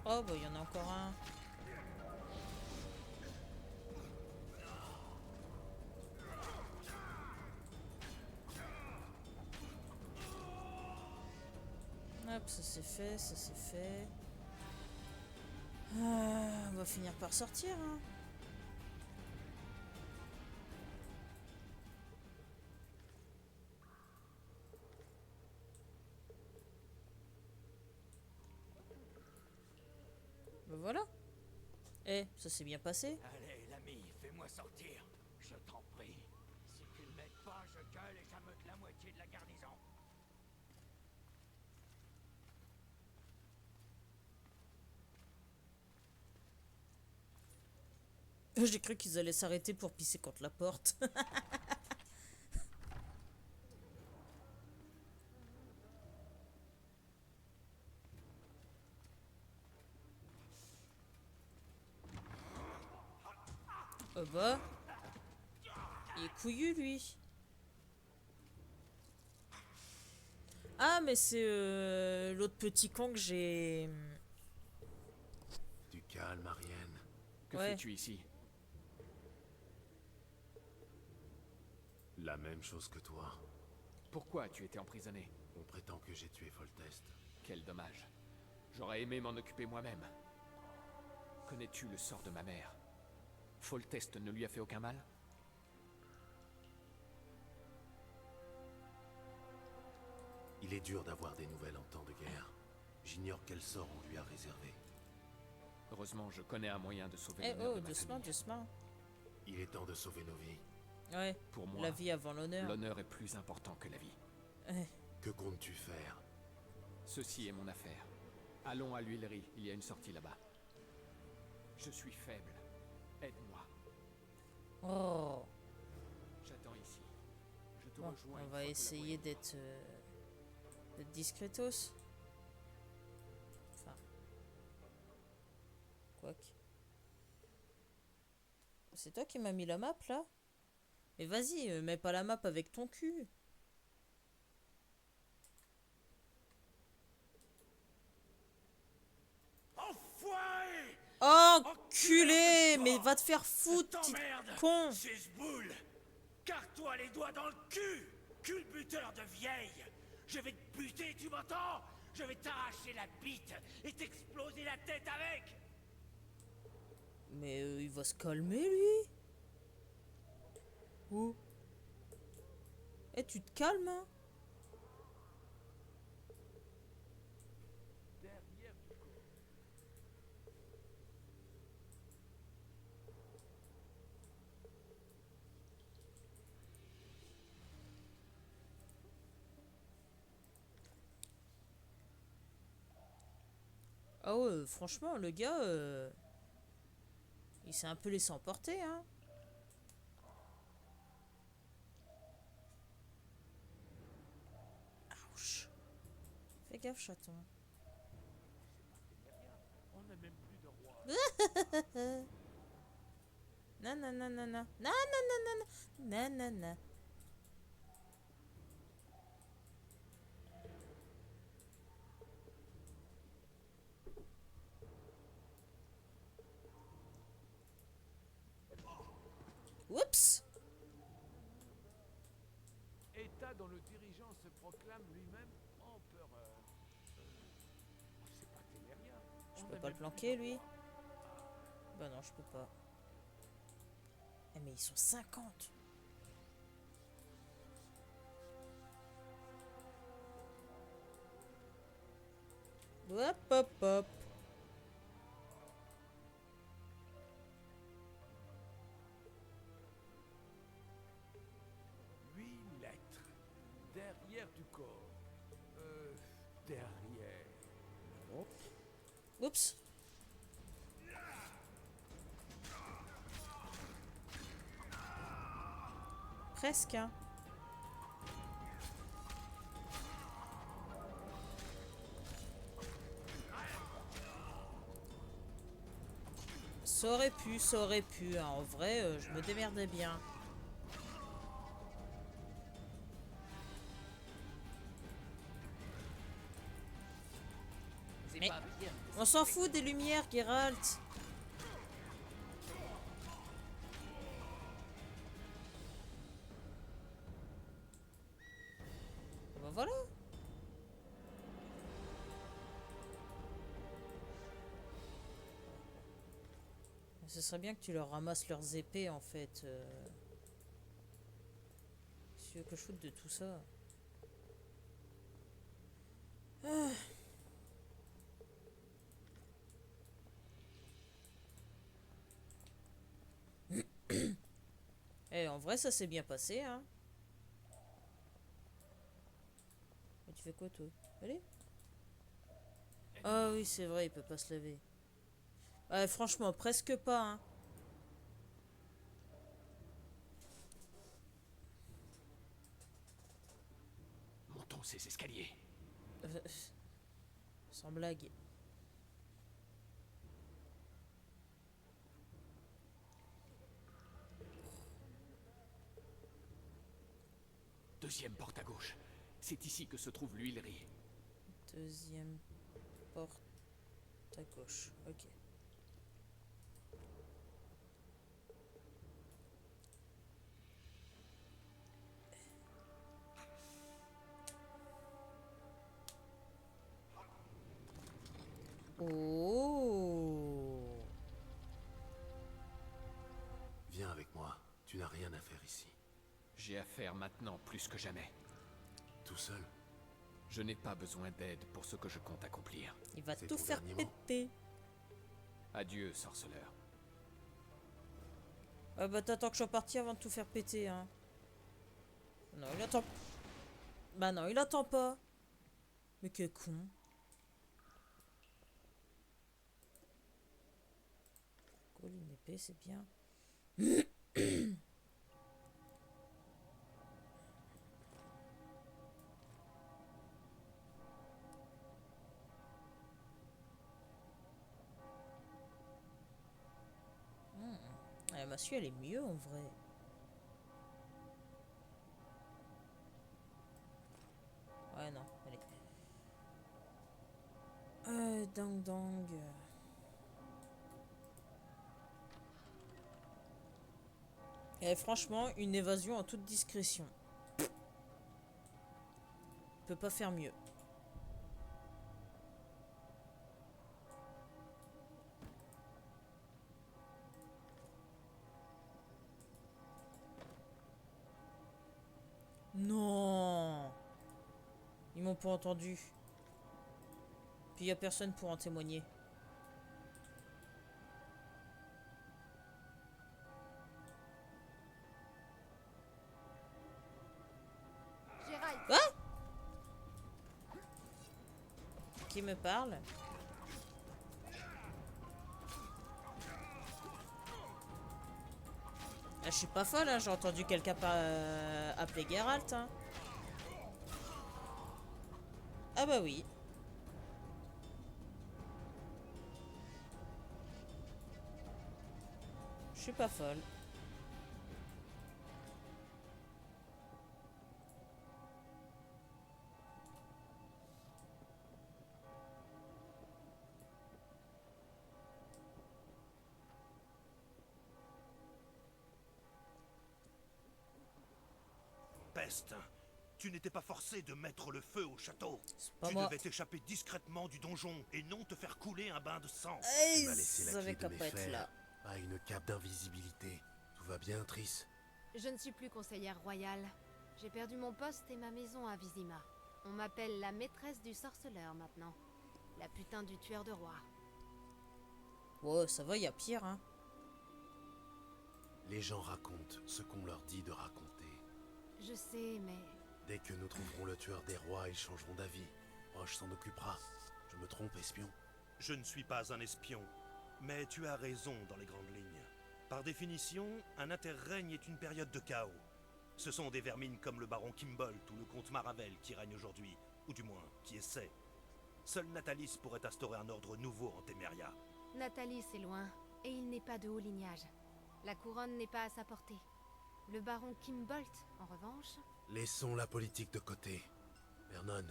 Oh, bah, il y en a encore un. Hop, ça c'est fait, ça c'est fait. On va finir par sortir, hein. Ben voilà. Eh, ça s'est bien passé. Allez, l'ami, fais-moi sortir. Je t'en prie. Si tu ne m'aides pas, je gueule et j'ameute la moitié de la garnison. J'ai cru qu'ils allaient s'arrêter pour pisser contre la porte. Oh bah. Il est couillu, lui. Ah, mais c'est l'autre petit con que j'ai... Du calme, Arienne. Que Ouais. fais-tu ici? La même chose que toi. Pourquoi as-tu été emprisonné? On prétend que j'ai tué Foltest. Quel dommage. J'aurais aimé m'en occuper moi-même. Connais-tu le sort de ma mère? Foltest ne lui a fait aucun mal? Il est dur d'avoir des nouvelles en temps de guerre. J'ignore quel sort on lui a réservé. Heureusement, je connais un moyen de sauver Eh l'honneur oh, de ma doucement, famille. doucement. Il est temps de sauver nos vies. Ouais, Pour moi, la vie avant l'honneur. l'honneur est plus important que la vie. Eh, Que comptes-tu faire? Ceci est mon affaire. Allons à l'huilerie, il y a une sortie là-bas. Je suis faible. Aide-moi. Oh. J'attends ici. Je te Bon, rejoins on une va fois que la essayer voie est d'être discretos. Enfin. Quoique. C'est toi qui m'as mis la map, là? Mais vas-y, mets pas la map avec ton cul. Enfoiré! Enculé! Mais va te faire foutre, petit T'emmerde! con! Susboule! Carre-toi les doigts dans le cul! Culbuteur de vieille! Je vais te buter, tu m'entends? Je vais t'arracher la bite et t'exploser la tête avec! Mais il va se calmer, lui? Où? Eh, tu te calmes, hein? Ah ouais, franchement, le gars, il s'est un peu laissé emporter, hein. Ouch. Fais gaffe, chaton. On n'a même plus de roi. Nanana. Nanana. Nanana. Oups. État dont le dirigeant se proclame lui-même empereur. C'est pas Téméria. Je peux pas le planquer, lui. Bah non, je peux pas. Eh, mais ils sont 50. Hop, hop, hop. Derrière du corps. Derrière. Oups. Presque, hein. Ça aurait pu, hein. En vrai, je me démerdais bien. Mais on s'en fout des lumières, Geralt. Ben voilà. Ce serait bien que tu leur ramasses leurs épées, en fait. Qu'est-ce que tu veux que je foute de tout ça? Ah. Eh, en vrai, ça s'est bien passé, hein. Mais tu fais quoi, toi? Allez. Ah oui, c'est vrai, il peut pas se laver. Ouais, franchement, presque pas, hein. Montons ces escaliers. Sans blague. Deuxième porte à gauche. C'est ici que se trouve l'huilerie. Deuxième porte à gauche. Ok. Oh. Viens avec moi. Tu n'as rien à faire ici. J'ai affaire maintenant plus que jamais. Tout seul? Je n'ai pas besoin d'aide pour ce que je compte accomplir. Il va C'est tout ton faire dernier mot. péter. Adieu, sorceleur. Ah bah t'attends que je sois parti avant de tout faire péter, hein. Non, il attend. Bah non, il attend pas. Mais quel con. Colle une épée, c'est bien. La massue, elle est mieux en vrai. Ouais, non, allez. Dang dang. Et franchement, une évasion en toute discrétion. Peut pas faire mieux. Non. Ils m'ont pas entendu. Puis y a personne pour en témoigner. Gérald, Quoi? Qui me parle? Ah, je suis pas folle, hein. J'ai entendu quelqu'un appeler Geralt. Hein. Ah bah oui. suis pas folle. Peste! Tu n'étais pas forcé de mettre le feu au château. Pas Tu moi. devais t'échapper discrètement du donjon et non te faire couler un bain de sang. Hey, Tu m'as laissé ça la avait clé de qu'à mes pas être fers, là. à une cape d'invisibilité. Tout va bien, Triss? Je ne suis plus conseillère royale. J'ai perdu mon poste et ma maison à Vizima. On m'appelle la maîtresse du sorceleur maintenant. La putain du tueur de rois. Ouais, ça va, y a pire, hein. Les gens racontent ce qu'on leur dit de raconter. Je sais, mais... Dès que nous trouverons le tueur des rois, ils changeront d'avis. Roche s'en occupera. Je me trompe, espion? Je ne suis pas un espion, mais tu as raison dans les grandes lignes. Par définition, un interrègne est une période de chaos. Ce sont des vermines comme le baron Kimbolt ou le comte Maravel qui règnent aujourd'hui, ou du moins, qui essaient. Seul Natalis pourrait instaurer un ordre nouveau en Téméria. Nathalie, c'est loin, et il n'est pas de haut lignage. La couronne n'est pas à sa portée. Le baron Kimbolt, en revanche... Laissons la politique de côté. Vernon,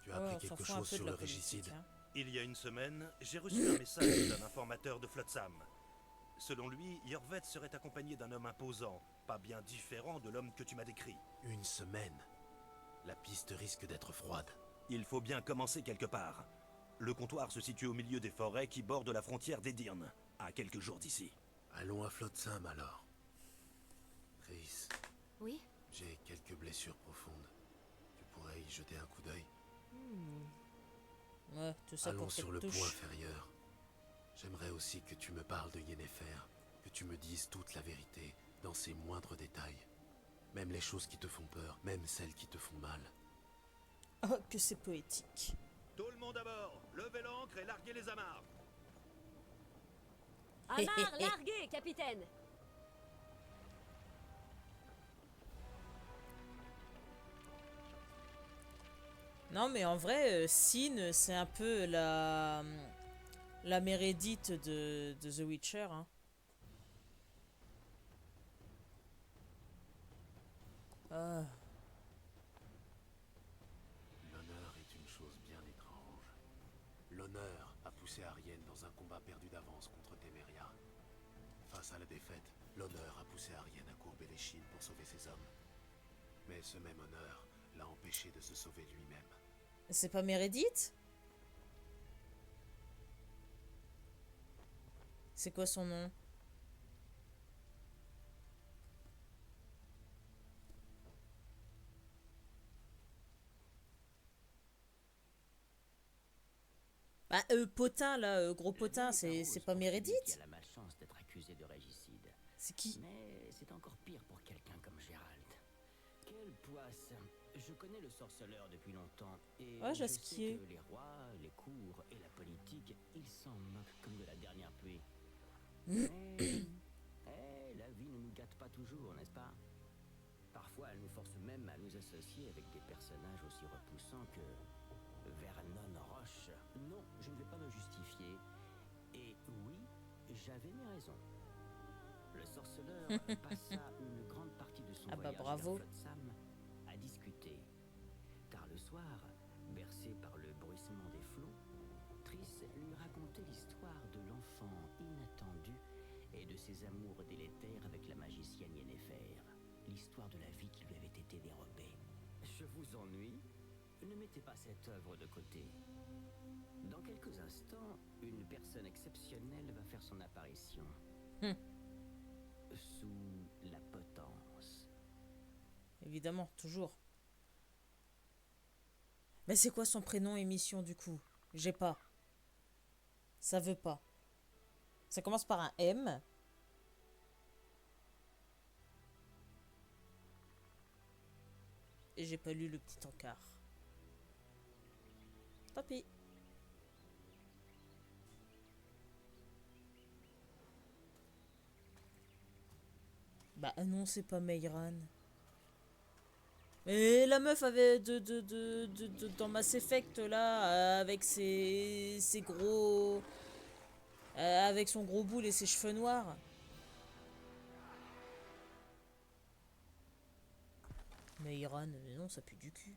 tu as Ouais, appris on s'en quelque fout un chose peu de sur la le politique, régicide? hein. Il y a une semaine, j'ai reçu un message d'un informateur de Flotsam. Selon lui, Yorvet serait accompagné d'un homme imposant, pas bien différent de l'homme que tu m'as décrit. Une semaine? La piste risque d'être froide. Il faut bien commencer quelque part. Le comptoir se situe au milieu des forêts qui bordent la frontière d'Edirn, à quelques jours d'ici. Allons à Flotsam alors. Triss, Oui? j'ai quelques blessures profondes. Tu pourrais y jeter un coup d'œil? Ouais, tout ça Allons pour sur qu'elle le touche. point inférieur. J'aimerais aussi que tu me parles de Yennefer, que tu me dises toute la vérité, dans ses moindres détails. Même les choses qui te font peur, même celles qui te font mal. Oh, que c'est poétique. Tout le monde à bord, levez l'ancre et larguez les amarres. Amarre largué, capitaine. Non, mais en vrai, Sin, c'est un peu la Meredith de The Witcher, hein. Ah. L'honneur est une chose bien étrange. L'honneur a poussé Arienne dans un combat perdu d'avance contre Téméria. Face à la défaite, l'honneur a poussé Arienne à courber les chines pour sauver ses hommes. Mais ce même honneur l'a empêché de se sauver lui-même. C'est pas Meredith? C'est quoi son nom? Bah, Potin, là, gros Potin, c'est pas Meredith? Qui a la malchance d'être accusé de régicide. C'est qui? Mais c'est encore pire pour quelqu'un comme Gérald. Quelle poisse! Je connais le sorceleur depuis longtemps et Ouais, je ce sais qui est. que les rois, les cours et la politique, ils s'en moquent comme de la dernière pluie. Mais la vie ne nous gâte pas toujours, n'est-ce pas? Parfois, elle nous force même à nous associer avec des personnages aussi repoussants que Vernon Roche. Non, je ne vais pas me justifier. Et oui, j'avais mes raisons. Le sorceleur passa une grande partie de son Ah bah voyage bravo. vers Flotsam à discuter. Car le soir, bercé par le bruissement des flots, Triss lui racontait l'histoire de l'enfant inattendu et de ses amours délétères avec la magicienne Yennefer. L'histoire de la vie qui lui avait été dérobée. Je vous ennuie? Ne mettez pas cette œuvre de côté. Dans quelques instants, une personne exceptionnelle va faire son apparition. Sous la potence. Évidemment, toujours. Mais c'est quoi son prénom émission du coup? J'ai pas. Ça veut pas. Ça commence par un M. Et j'ai pas lu le petit encart. Tant pis. Bah non, c'est pas Meyran. Et la meuf avait dans Mass Effect là, avec ses gros... avec son gros boule et ses cheveux noirs. Mais Iran, non, ça pue du cul.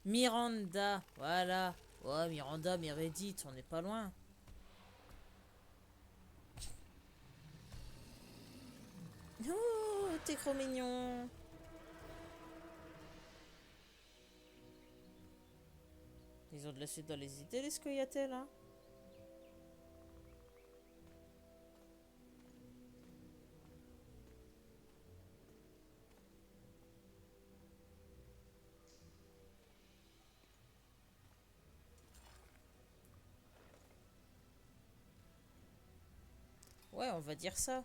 Miranda, voilà. Ouais, Miranda, Meredith, on n'est pas loin. Oh, t'es trop mignon. Ils ont de la suite dans les idées, les Scoia'tael, hein. Ouais, on va dire ça.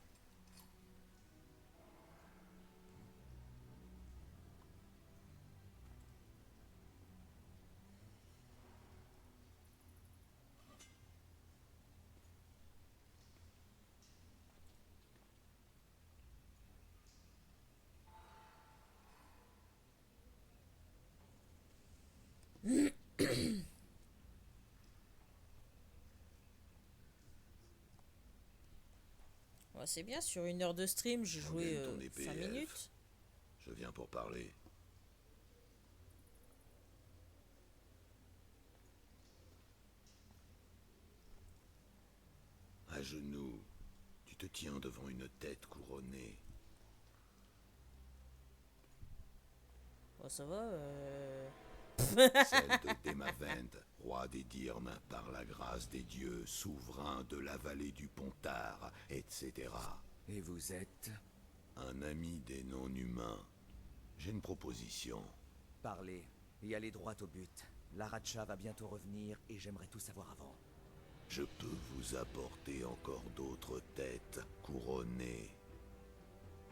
Ouais, c'est bien, sur 1 heure de stream, j'ai joué Emmène ton épée, 5 elfe. minutes. Je viens pour parler. À genoux, tu te tiens devant une tête couronnée. Oh, ça va, Celle de Demavend, roi des Dyrmes, par la grâce des dieux, souverain de la vallée du Pontard, etc. Et vous êtes? Un ami des non-humains. J'ai une proposition. Parlez, et allez droit au but. L'Aracha va bientôt revenir, et j'aimerais tout savoir avant. Je peux vous apporter encore d'autres têtes couronnées.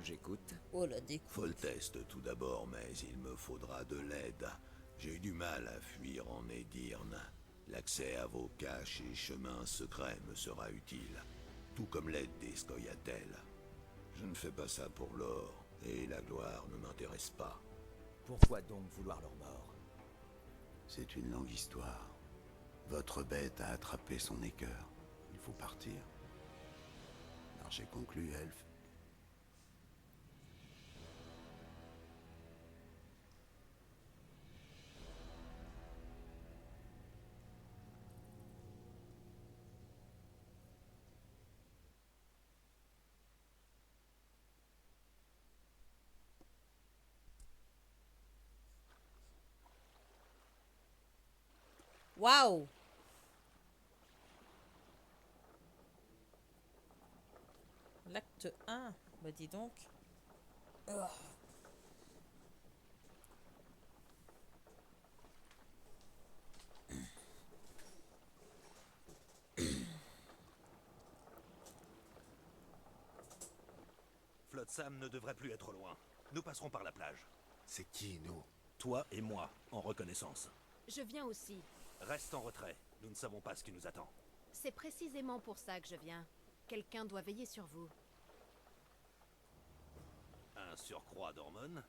J'écoute. Oh la découpe. Foltest tout d'abord, mais il me faudra de l'aide. J'ai eu du mal à fuir en Edirne. L'accès à vos caches et chemins secrets me sera utile, tout comme l'aide des Scoia'tael. Je ne fais pas ça pour l'or, et la gloire ne m'intéresse pas. Pourquoi donc vouloir leur mort? C'est une longue histoire. Votre bête a attrapé son écœur. Il faut partir. Alors j'ai conclu, elfe. Waouh! L'acte 1, bah dis donc. Oh. Flotsam ne devrait plus être loin. Nous passerons par la plage. C'est qui, nous? Toi et moi, en reconnaissance. Je viens aussi. Reste en retrait. Nous ne savons pas ce qui nous attend. C'est précisément pour ça que je viens. Quelqu'un doit veiller sur vous. Un surcroît d'hormones?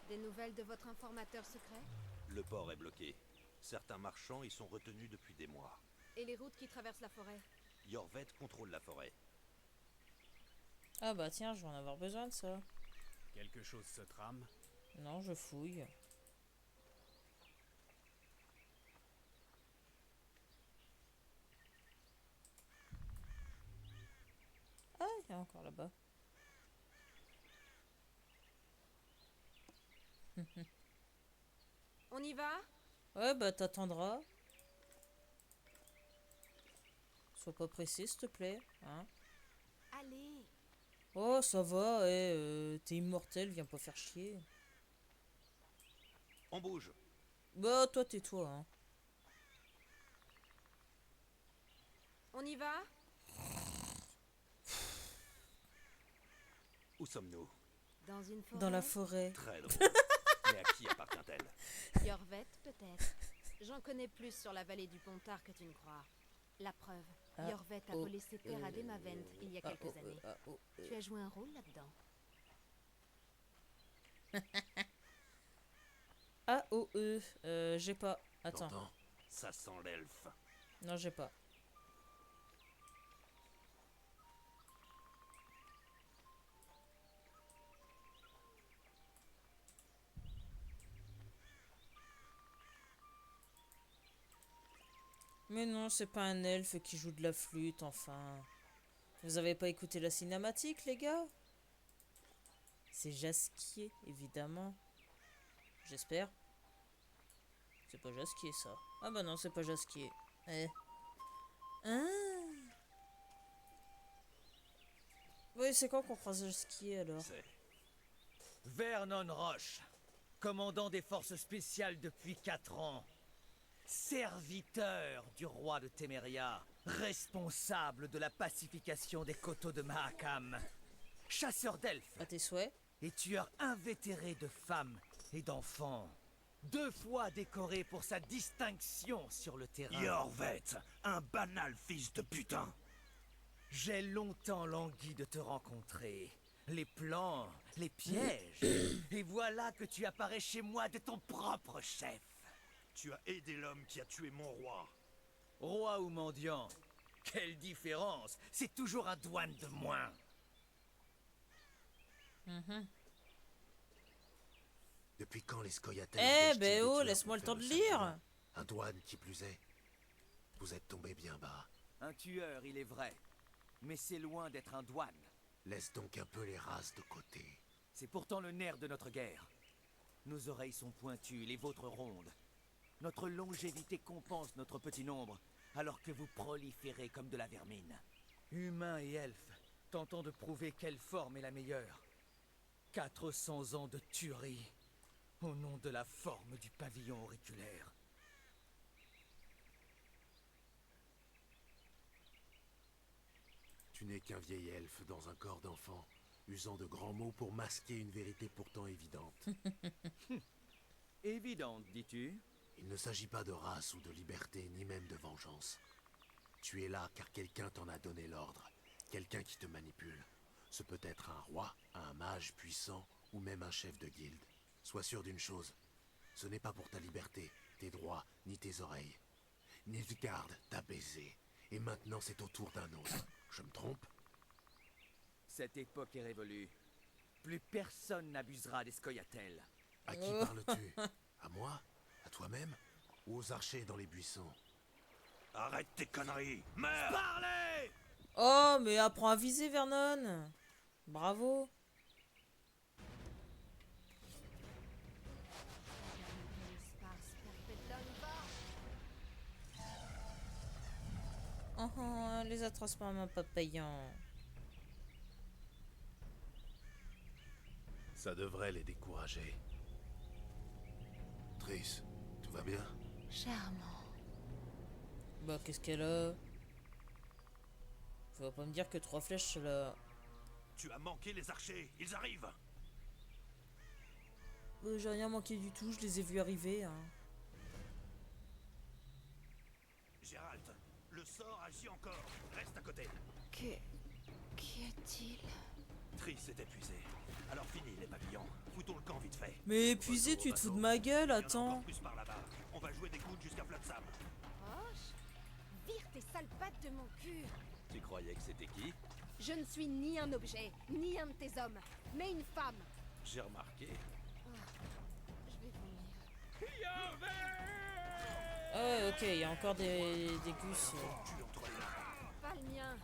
Des nouvelles de votre informateur secret? Le port est bloqué. Certains marchands y sont retenus depuis des mois. Et les routes qui traversent la forêt? Yorvet contrôle la forêt. Ah bah tiens, je vais en avoir besoin de ça. Quelque chose se trame? Non, je fouille. Ah, il y a encore là-bas. On y va? Ouais, bah t'attendras. Sois pas pressé, s'il te plaît. Hein? Allez. Oh, ça va, t'es immortel, viens pas faire chier. On bouge. Bah, toi, tais-toi, hein. On y va? Où sommes-nous? Dans une forêt? Dans la forêt. Très drôle. Mais à qui appartient-elle? Yorvet, peut-être. J'en connais plus sur la vallée du Pontard que tu ne crois. La preuve, Yorvet a volé ses terres à Demavend il y a quelques années. Tu as joué un rôle là-dedans. AOE. J'ai pas. Attends. T'entends? Ça sent l'elfe. Non, j'ai pas. Mais non, c'est pas un elfe qui joue de la flûte, enfin. Vous avez pas écouté la cinématique, les gars? C'est Jasquier, évidemment. J'espère. C'est pas Jasquier, ça. Ah bah non, c'est pas Jasquier. Eh. Ah. Oui, c'est quand qu'on croise Jasquier, alors? Vernon Roche, commandant des forces spéciales depuis 4 ans. Serviteur du roi de Téméria, responsable de la pacification des coteaux de Mahakam. Chasseur d'elfes. À tes souhaits. Et tueur invétéré de femmes et d'enfants. 2 fois décoré pour sa distinction sur le terrain. Yorvet, un banal fils de putain. J'ai longtemps langui de te rencontrer. Les plans, les pièges. Et voilà que tu apparais chez moi de ton propre chef. Tu as aidé l'homme qui a tué mon roi. Roi ou mendiant, quelle différence. C'est toujours un douane de moins. Depuis quand les Scoia'tael Eh ben oh, laisse-moi le temps de lire. Un douane qui plus est. Vous êtes tombé bien bas. Un tueur, il est vrai. Mais c'est loin d'être un douane. Laisse donc un peu les races de côté. C'est pourtant le nerf de notre guerre. Nos oreilles sont pointues, les vôtres rondes. Notre longévité compense notre petit nombre, alors que vous proliférez comme de la vermine. Humains et elfes, tentant de prouver quelle forme est la meilleure. 400 ans de tuerie, au nom de la forme du pavillon auriculaire. Tu n'es qu'un vieil elfe dans un corps d'enfant, usant de grands mots pour masquer une vérité pourtant évidente. Évidente, dis-tu? Il ne s'agit pas de race ou de liberté, ni même de vengeance. Tu es là car quelqu'un t'en a donné l'ordre, quelqu'un qui te manipule. Ce peut être un roi, un mage puissant, ou même un chef de guilde. Sois sûr d'une chose, ce n'est pas pour ta liberté, tes droits, ni tes oreilles. Nilfgaard t'a baisé, et maintenant c'est au tour d'un autre. Je me trompe? Cette époque est révolue. Plus personne n'abusera des Scoia'tael. À qui parles-tu? À moi? À toi-même? Ou aux archers dans les buissons? Arrête tes conneries! Meurs! Parlez! Oh, mais apprends à viser, Vernon. Bravo. Oh, oh, les atroces mamans papayants. Ça devrait les décourager. Triss, tout va bien? Charmant. Bah, qu'est-ce qu'elle a? Faut pas me dire que 3 flèches là. Tu as manqué les archers, ils arrivent! J'ai rien manqué du tout, je les ai vus arriver. Hein. Gérald, le sort agit encore. Reste à côté. Qu'y a-t-il? Triss est épuisé. Alors fini les pavillons. Foutons le camp vite fait. Mais épuisé, tu te fous de ma gueule, attends. Plus par là-bas. On va jouer des coudes jusqu'à Flotsam. Roche, vire tes sales pattes de mon cul. Tu croyais que c'était qui? Je ne suis ni un objet, ni un de tes hommes, mais une femme. J'ai remarqué. Je vais vomir. Ah ouais, ok, il y a encore des gus. Pas le mien.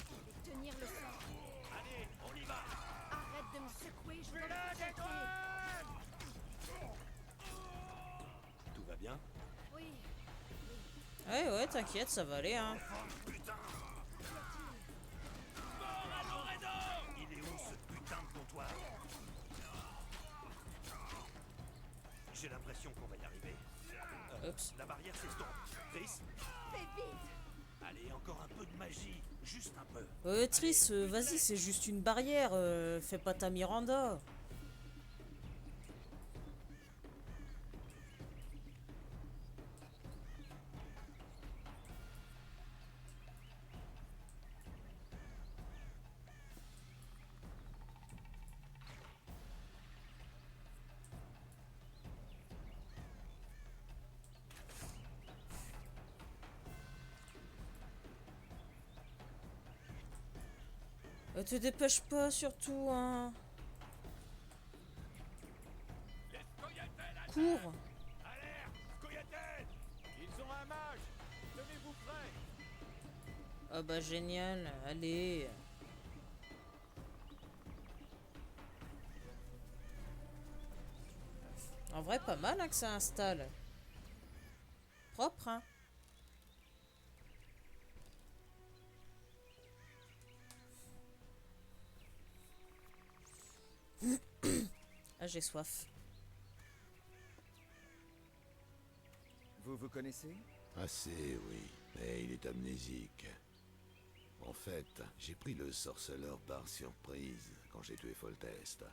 Je vais tenir le sort. Allez, on y va! Arrête de me secouer, je dois me concentrer. Tout va bien? Oui. Ouais, ouais, t'inquiète, ça va aller, hein. Putain! Il est où ce putain de comptoir? J'ai l'impression qu'on va y arriver. Oups. La barrière s'estompe. Triss? Fais vite! Allez, encore un peu de magie. Juste un peu. Triss, vas-y, c'est juste une barrière. Fais pas ta Miranda. Te dépêche pas surtout, hein. Cours. Alerte, Scoia'tael! Ils ont un mage! Tenez-vous prêts! Ah bah génial, allez. En vrai, pas mal hein, que ça installe. Propre, hein. Ah, j'ai soif. Vous vous connaissez? Assez, oui, mais il est amnésique. En fait, j'ai pris le sorceleur par surprise quand j'ai tué Foltest.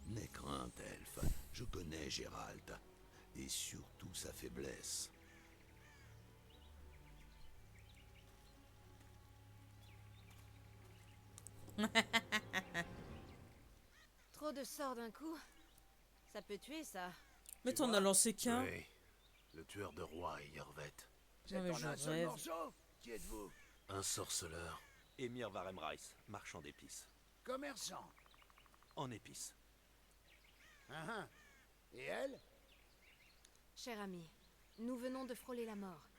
N'aie crainte, elfe, je connais Gérald, et surtout sa faiblesse. Trop de sorts d'un coup. Ça peut tuer, ça. Mais t'en as lancé qu'un. Oui, le tueur de roi, Yervet. Non, mais je rêve. Qui êtes-vous? Un sorceleur. Emir Varemreis, marchand d'épices. Commerçant. En épices. Et elle? Cher ami, nous venons de frôler la mort.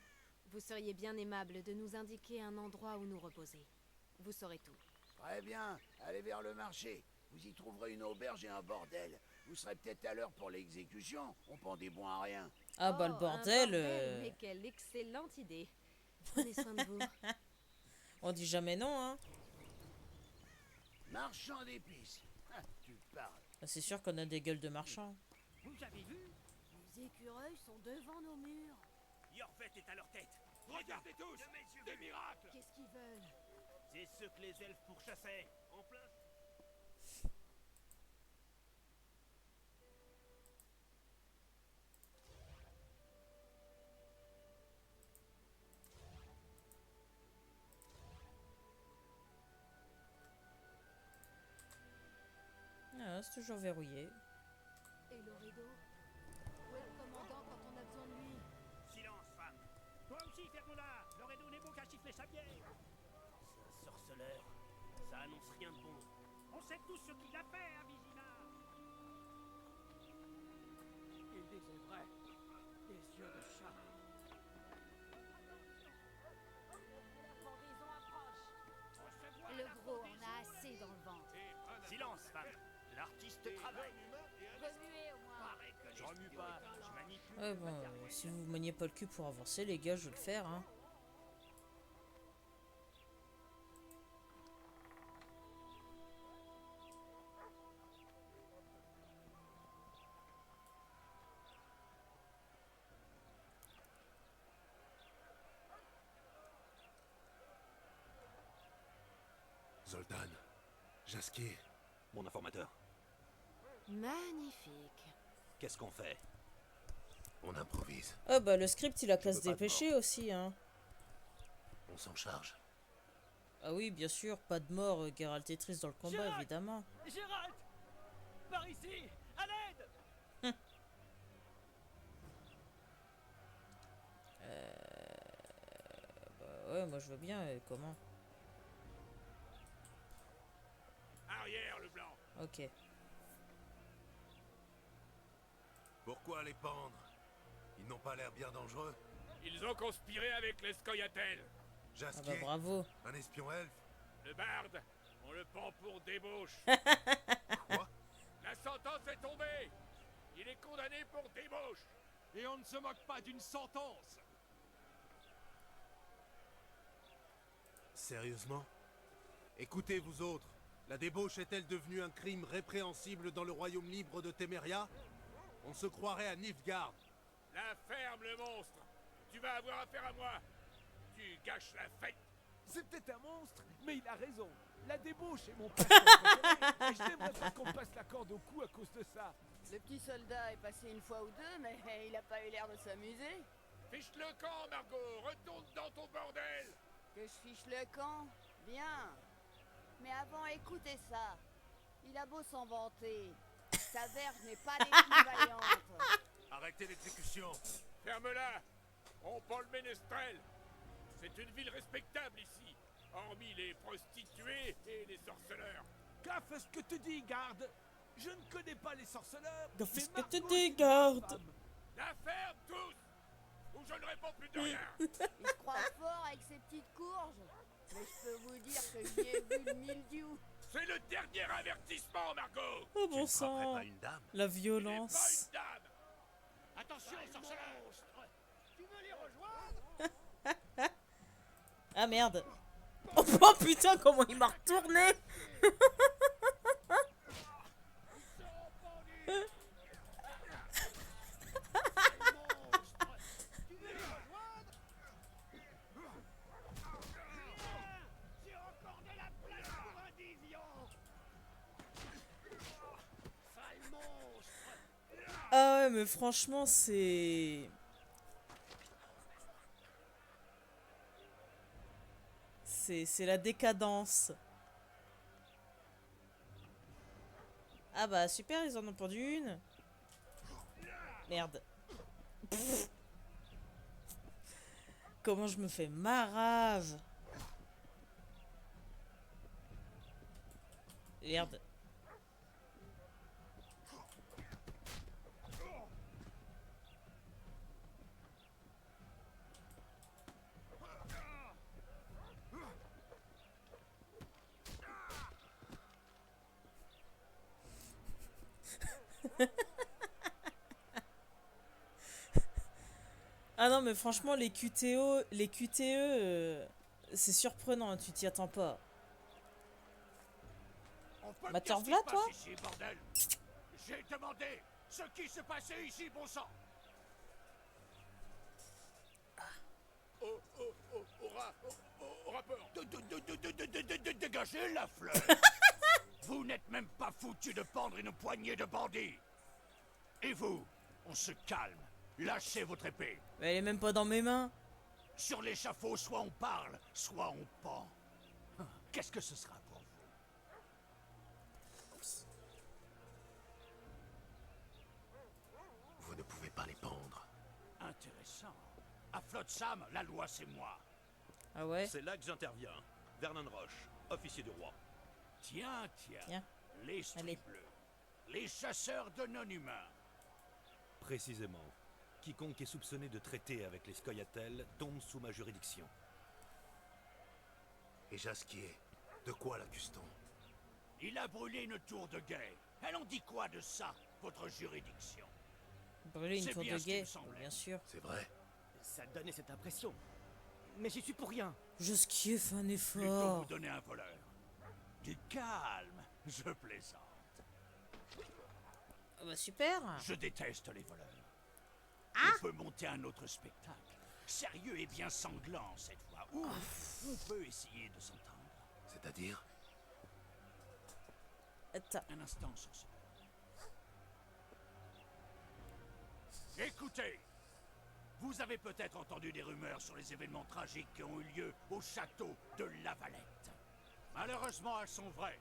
Vous seriez bien aimable de nous indiquer un endroit où nous reposer. Vous saurez tout. Très bien, allez vers le marché. Vous y trouverez une auberge et un bordel. Vous serez peut-être à l'heure pour l'exécution. On pend des bons à rien. Ah bah le Oh, un bordel. Mais quelle excellente idée. Prenez soin de vous. On dit jamais non, hein. Marchand d'épices. Tu parles. Ah, c'est sûr qu'on a des gueules de marchands. Vous avez vu? Les écureuils sont devant nos murs. Yorvet est à leur tête! Regardez tous! Des miracles! Qu'est-ce qu'ils veulent? C'est ceux que les elfes pourchassaient! En plein... Ah, c'est toujours verrouillé. Et le rideau? Où est le commandant quand on a besoin de lui? Silence, femme! Toi aussi, ferme-la! Le rideau n'est beau qu'à siffler sa bière! C'est un sorceleur. Ça annonce rien de bon. On sait tous ce qu'il a fait à Vizima! Il disait vrai. Des yeux de chat. Le gros en a assez dans le ventre. Silence, femme! L'artiste travaille! Remuez au moins. Je remue pas, je manipule. Ouais, bon, si vous maniez pas le cul pour avancer, les gars, je vais le faire, hein. Zoltan. Jaskier. Mon informateur. Magnifique. Qu'est-ce qu'on fait? On improvise. Ah bah le script, il a qu'à se veux pas de dépêcher aussi, hein. On s'en charge. Ah oui, bien sûr, pas de mort, Geralt est triste dans le combat, Geralt évidemment. Gérald! Par ici! À l'aide! Bah ouais, moi je veux bien, comment? Arrière, le blanc! Ok. Pourquoi les pendre? Ils n'ont pas l'air bien dangereux. Ils ont conspiré avec les Scoia'tael. Ah bah Jaskier, bravo. un espion elfe. Le barde, on le pend pour débauche. Quoi? La sentence est tombée. Il est condamné pour débauche. Et on ne se moque pas d'une sentence. Sérieusement? Écoutez, vous autres, la débauche est-elle devenue un crime répréhensible dans le royaume libre de Téméria? On se croirait à Nilfgaard. La ferme, le monstre. Tu vas avoir affaire à moi. Tu gâches la fête. C'est peut-être un monstre, mais il a raison. La débauche est mon passe-temps préféré, et je n'aimerais pas qu'on me passe la corde au cou à cause de ça. Le petit soldat est passé une fois ou deux, mais il a pas eu l'air de s'amuser. Fiche le camp, Margot. Retourne dans ton bordel. Que je fiche le camp? Bien. Mais avant, écoutez ça. Il a beau s'en vanter. Sa verge n'est pas l'équivalente. Arrêtez l'exécution. Ferme-la. On prend le ménestrel. C'est une ville respectable ici. hormis les prostituées et les sorceleurs. Gaffe à ce que tu dis, garde. Je ne connais pas les sorceleurs. Gaffe à ce que mais tu Margot dis, est une garde. femme. La ferme tous, ou je ne réponds plus de rien. Il se croit fort avec ses petites courges. Mais je peux vous dire que j'y ai vu le mildiou. C'est le dernier avertissement, Margot. Oh bon sang. La violence. Attention, sorceleur. Tu veux les rejoindre? Ah merde. Oh, oh putain, comment il m'a retourné. Ah ouais, mais franchement, c'est la décadence. Ah bah super, ils en ont pendu une. Merde. Pff. Comment je me fais marave. Merde. Ah non mais franchement les QTE c'est surprenant, hein, tu t'y attends pas. Bah te rev'là toi. Ici, bordel. J'ai demandé ce qui se passait ici, bon sang. Au rapport. Dégagez la fleur. Vous n'êtes même pas foutu de pendre une poignée de bandits. Et vous, on se calme. Lâchez votre épée. Mais elle est même pas dans mes mains. Sur l'échafaud, soit on parle, soit on pend. Qu'est-ce que ce sera pour vous? Vous ne pouvez pas les pendre. Intéressant. À Flotsam, la loi c'est moi. Ah ouais? C'est là que j'interviens. Vernon Roche, officier du roi. Tiens. Les stries bleus. Les chasseurs de non-humains. Précisément. Quiconque est soupçonné de traiter avec les Scoia'tael tombe sous ma juridiction. Et Jasquier, de quoi l'accuse-t-on? Il a brûlé une tour de guet. Elle en dit quoi de ça, votre juridiction? Brûler une C'est tour bien de ce qui me guet, semblait. bien sûr. C'est vrai. Ça donnait cette impression. Mais j'y suis pour rien. Jasquier fait un Plutôt effort. vous donner un voleur. Du calme, je plaisante. Ah bah super. Je déteste les voleurs. On peut monter un autre spectacle. Sérieux et bien sanglant cette fois. Ou on peut essayer de s'entendre. C'est-à-dire? Attends. Un instant, sorceleur. Écoutez, vous avez peut-être entendu des rumeurs sur les événements tragiques qui ont eu lieu au château de Lavalette. Malheureusement, elles sont vraies.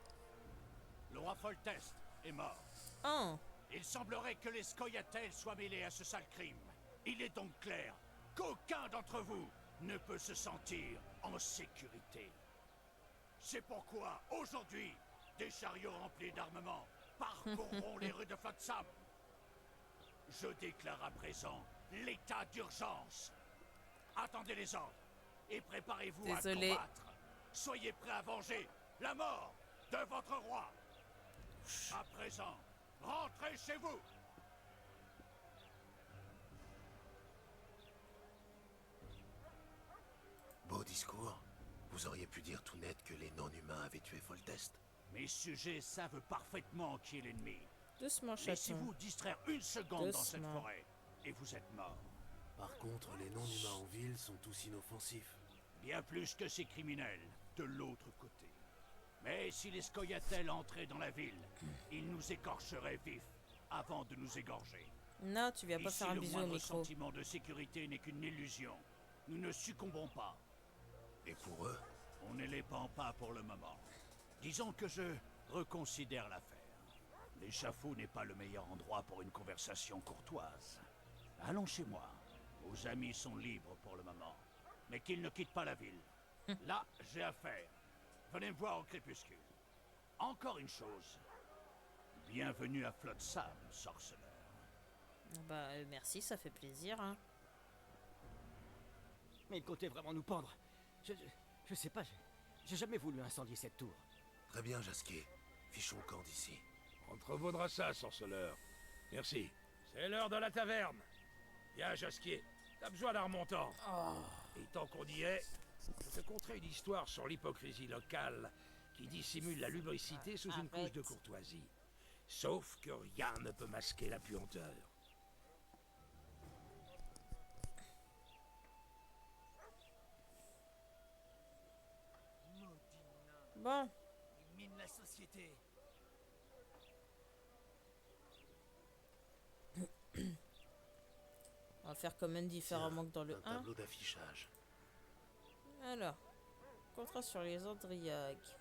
Le roi Foltest est mort. Oh. Il semblerait que les Scoia'tael soient mêlés à ce sale crime. Il est donc clair qu'aucun d'entre vous ne peut se sentir en sécurité. C'est pourquoi, aujourd'hui, des chariots remplis d'armements parcourront les rues de Flotsam. Je déclare à présent l'état d'urgence. Attendez les ordres et préparez-vous à combattre. Soyez prêts à venger la mort de votre roi. À présent, rentrez chez vous. Beau discours. Vous auriez pu dire tout net que les non-humains avaient tué Foltest. Mes sujets savent parfaitement qui est l'ennemi. Doucement, chaton. Laissez-vous distraire une seconde dans cette Doucement. forêt et vous êtes mort. Par contre, les non-humains en ville sont tous inoffensifs. Bien plus que ces criminels de l'autre côté. Mais si les Scoia'tael entraient dans la ville, ils nous écorcheraient vifs avant de nous égorger. Non, tu viens pas Ici, faire un le bisou au moindre micro. sentiment de sécurité n'est qu'une illusion. Nous ne succombons pas. Et pour eux? On ne les pend pas pour le moment. Disons que je reconsidère l'affaire. L'échafaud n'est pas le meilleur endroit pour une conversation courtoise. Allons chez moi. Vos amis sont libres pour le moment. Mais qu'ils ne quittent pas la ville. Là, j'ai affaire. Venez me voir au crépuscule. Encore une chose. Bienvenue à Flotsam, sorceleur. Bah, merci, ça fait plaisir, hein. Mais il comptait vraiment nous pendre. Je sais pas, j'ai jamais voulu incendier cette tour. Très bien, Jasquier. Fichons le camp d'ici. Entrevaudra ça, sorceleur. Merci. C'est l'heure de la taverne. Viens, Jasquier. T'as besoin d'un remontant. Et tant qu'on y est, je te conterai une histoire sur l'hypocrisie locale qui dissimule la lubricité sous une couche de courtoisie. Sauf que rien ne peut masquer la puanteur. Bon. Il mine la société. On va faire quand même différemment que dans le 1. Un tableau d'affichage. Alors, contrat sur les Andriaques.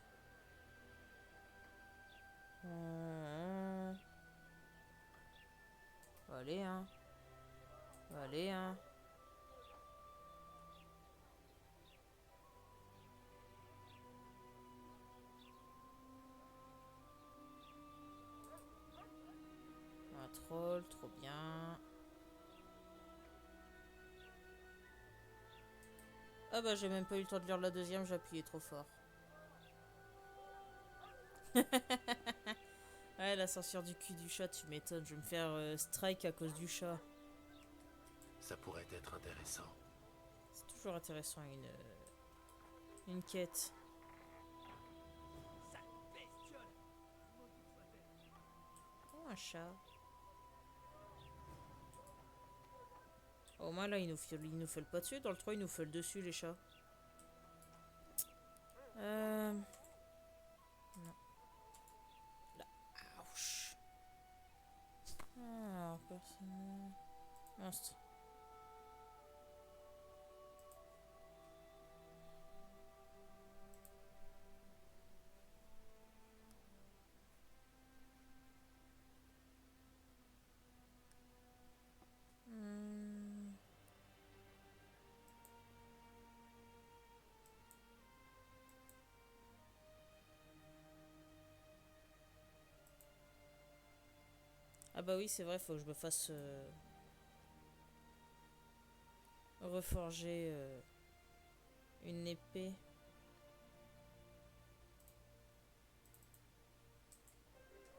Allez, hein. Allez, hein. Un troll, trop bien. Ah bah j'ai même pas eu le temps de lire la deuxième, j'ai appuyé trop fort. Ouais, la censure du cul du chat, tu m'étonnes, je vais me faire strike à cause du chat. Ça pourrait être intéressant. C'est toujours intéressant une quête. Oh, un chat. Au moins là, il nous fait pas dessus. Dans le 3, il nous fait dessus, les chats. Non. Là. Ouch. Alors, personne... Monstre. Ah bah oui, c'est vrai, faut que je me fasse reforger une épée.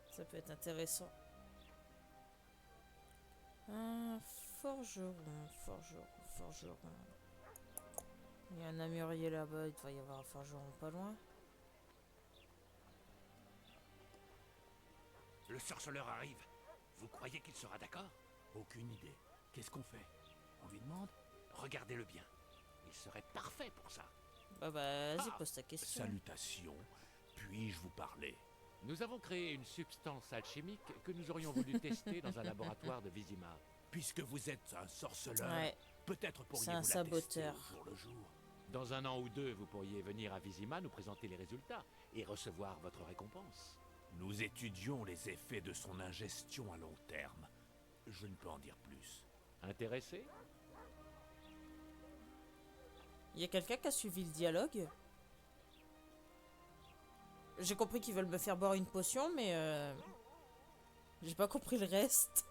Ça peut être intéressant. Un forgeron. Il y a un amurier là-bas, il doit y avoir un forgeron pas loin. Le sorceleur arrive. Vous croyez qu'il sera d'accord? Aucune idée. Qu'est-ce qu'on fait? On lui demande? Regardez-le bien. Il serait parfait pour ça. Bah vas-y, pose ta question. Salutations. Puis-je vous parler? Nous avons créé une substance alchimique que nous aurions voulu tester dans un laboratoire de Vizima. Puisque vous êtes un sorceleur, Ouais. peut-être pourriez-vous C'est un la tester saboteur. au jour le jour. Dans 1 an ou 2, vous pourriez venir à Vizima nous présenter les résultats et recevoir votre récompense. Nous étudions les effets de son ingestion à long terme. Je ne peux en dire plus. Intéressé? Il y a quelqu'un qui a suivi le dialogue? J'ai compris qu'ils veulent me faire boire une potion, mais j'ai pas compris le reste.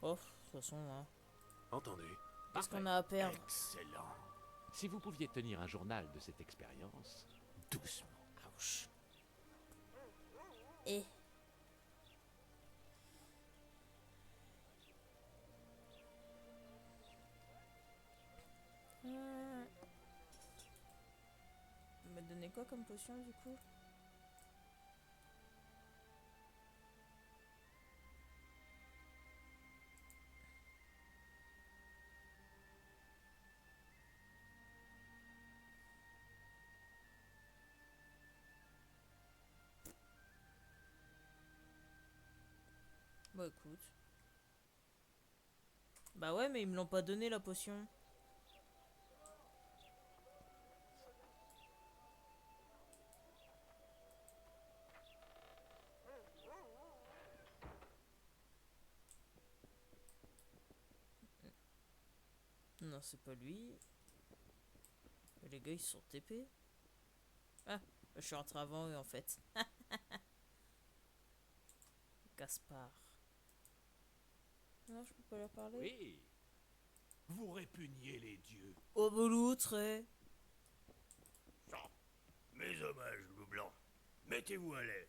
Oh, de toute façon, hein. Entendu. Qu'est-ce qu'on a à perdre? Excellent. Si vous pouviez tenir un journal de cette expérience... Doucement. Ouch. Et... me donner quoi comme potion du coup? Bah écoute. Bah ouais, mais ils me l'ont pas donné la potion. Non, c'est pas lui. Les gars, ils sont TP. Ah, je suis rentré avant eux en fait. Gaspard. Non, je peux pas leur parler. Oui. Vous répugnez les dieux. Oh, bah l'outre, eh. Ça, mes hommages, loup blanc. Mettez-vous à l'aise.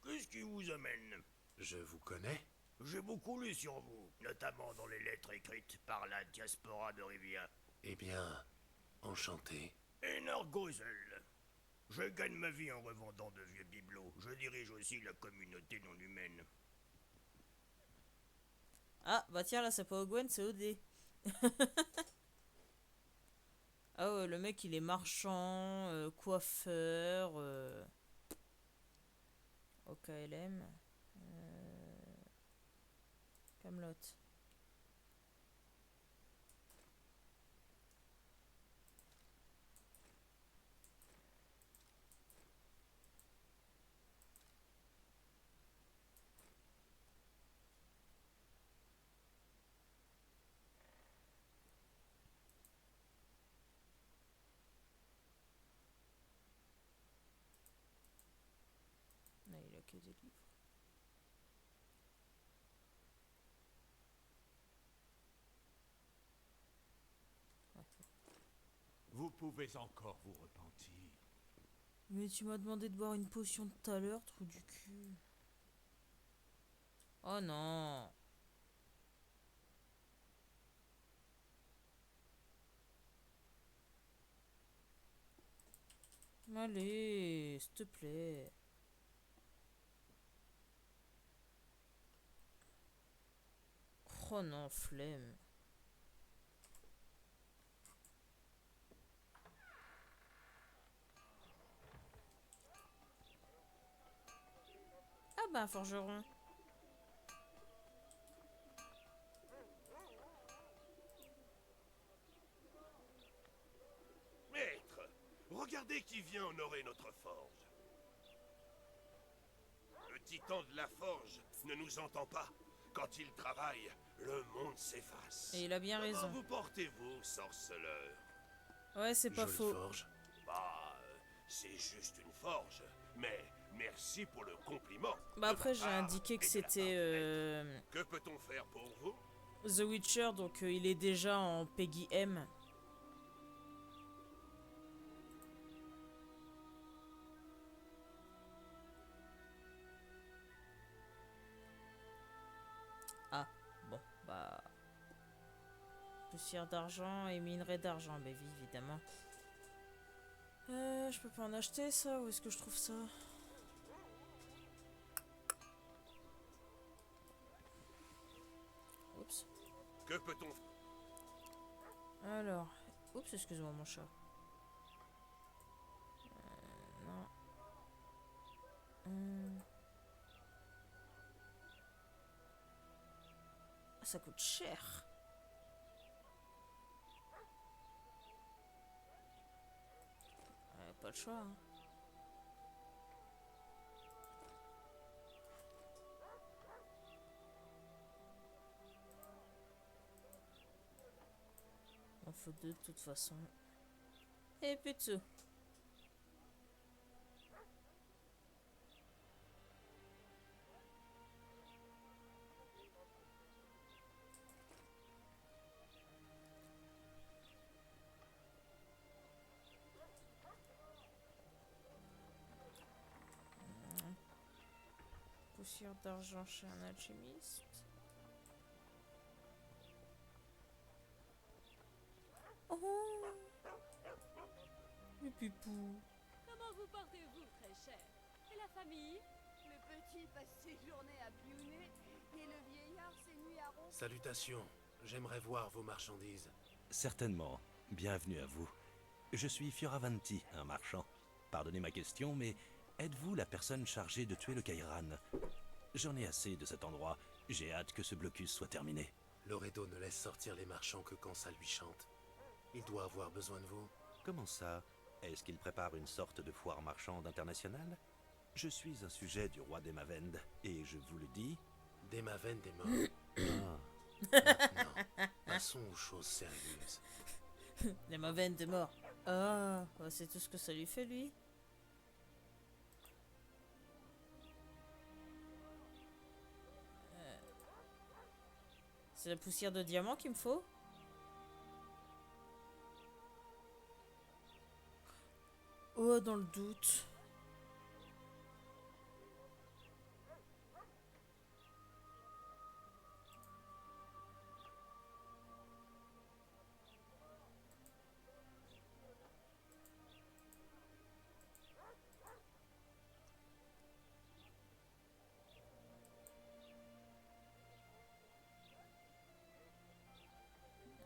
Qu'est-ce qui vous amène? Je vous connais? J'ai beaucoup lu sur vous, notamment dans les lettres écrites par la diaspora de Rivia. Eh bien, enchanté. Enor Gozel. Je gagne ma vie en revendant de vieux bibelots. Je dirige aussi la communauté non humaine. Ah, bah tiens, là, c'est pas Ogwen, c'est OD. Ah ouais, le mec, il est marchand, coiffeur, OKLM, Camelot. Ah, il a que des livres. Vous pouvez encore vous repentir. Mais tu m'as demandé de boire une potion tout à l'heure, trou du cul. Oh non. Allez, s'il te plaît. Oh non, flemme. Ah bah, forgeron. Maître, regardez qui vient honorer notre forge. Le titan de la forge ne nous entend pas. Quand il travaille, le monde s'efface. Et il a bien Comment raison. vous portez-vous, sorceleur? Ouais, c'est pas faux. Bah, c'est juste une forge. Mais merci pour le compliment. Bah après, j'ai indiqué que c'était Que peut-on faire pour vous? The Witcher, donc il est déjà en Peggy M. Ah, bon, bah... Poussière d'argent et minerai d'argent, bah oui, évidemment. Je peux pas en acheter ça? Où est-ce que je trouve ça? Oups. Que peut-on... Alors... Oups, excuse-moi mon chat. Non. Ah, ça coûte cher. Pas le choix. Hein. On faut deux de toute façon. Et puis tout. Poussière d'argent chez un alchimiste. Oh, le pipou. Comment vous portez-vous, très cher? Et la famille? Le petit passe ses journées à piouner et le vieillard ses nuits à ronfler. Salutations. J'aimerais voir vos marchandises. Certainement. Bienvenue à vous. Je suis Fioravanti, un marchand. Pardonnez ma question, mais êtes-vous la personne chargée de tuer le Kairan? J'en ai assez de cet endroit. J'ai hâte que ce blocus soit terminé. Loredo ne laisse sortir les marchands que quand ça lui chante. Il doit avoir besoin de vous. Comment ça? Est-ce qu'il prépare une sorte de foire marchande internationale? Je suis un sujet du roi d'Emavend, et je vous le dis... D'Emavend est mort. Ah. Maintenant, Passons aux choses sérieuses. Les mauvaises de mort. Ah, ouais, c'est tout ce que ça lui fait, lui. C'est la poussière de diamant qu'il me faut. Oh, dans le doute.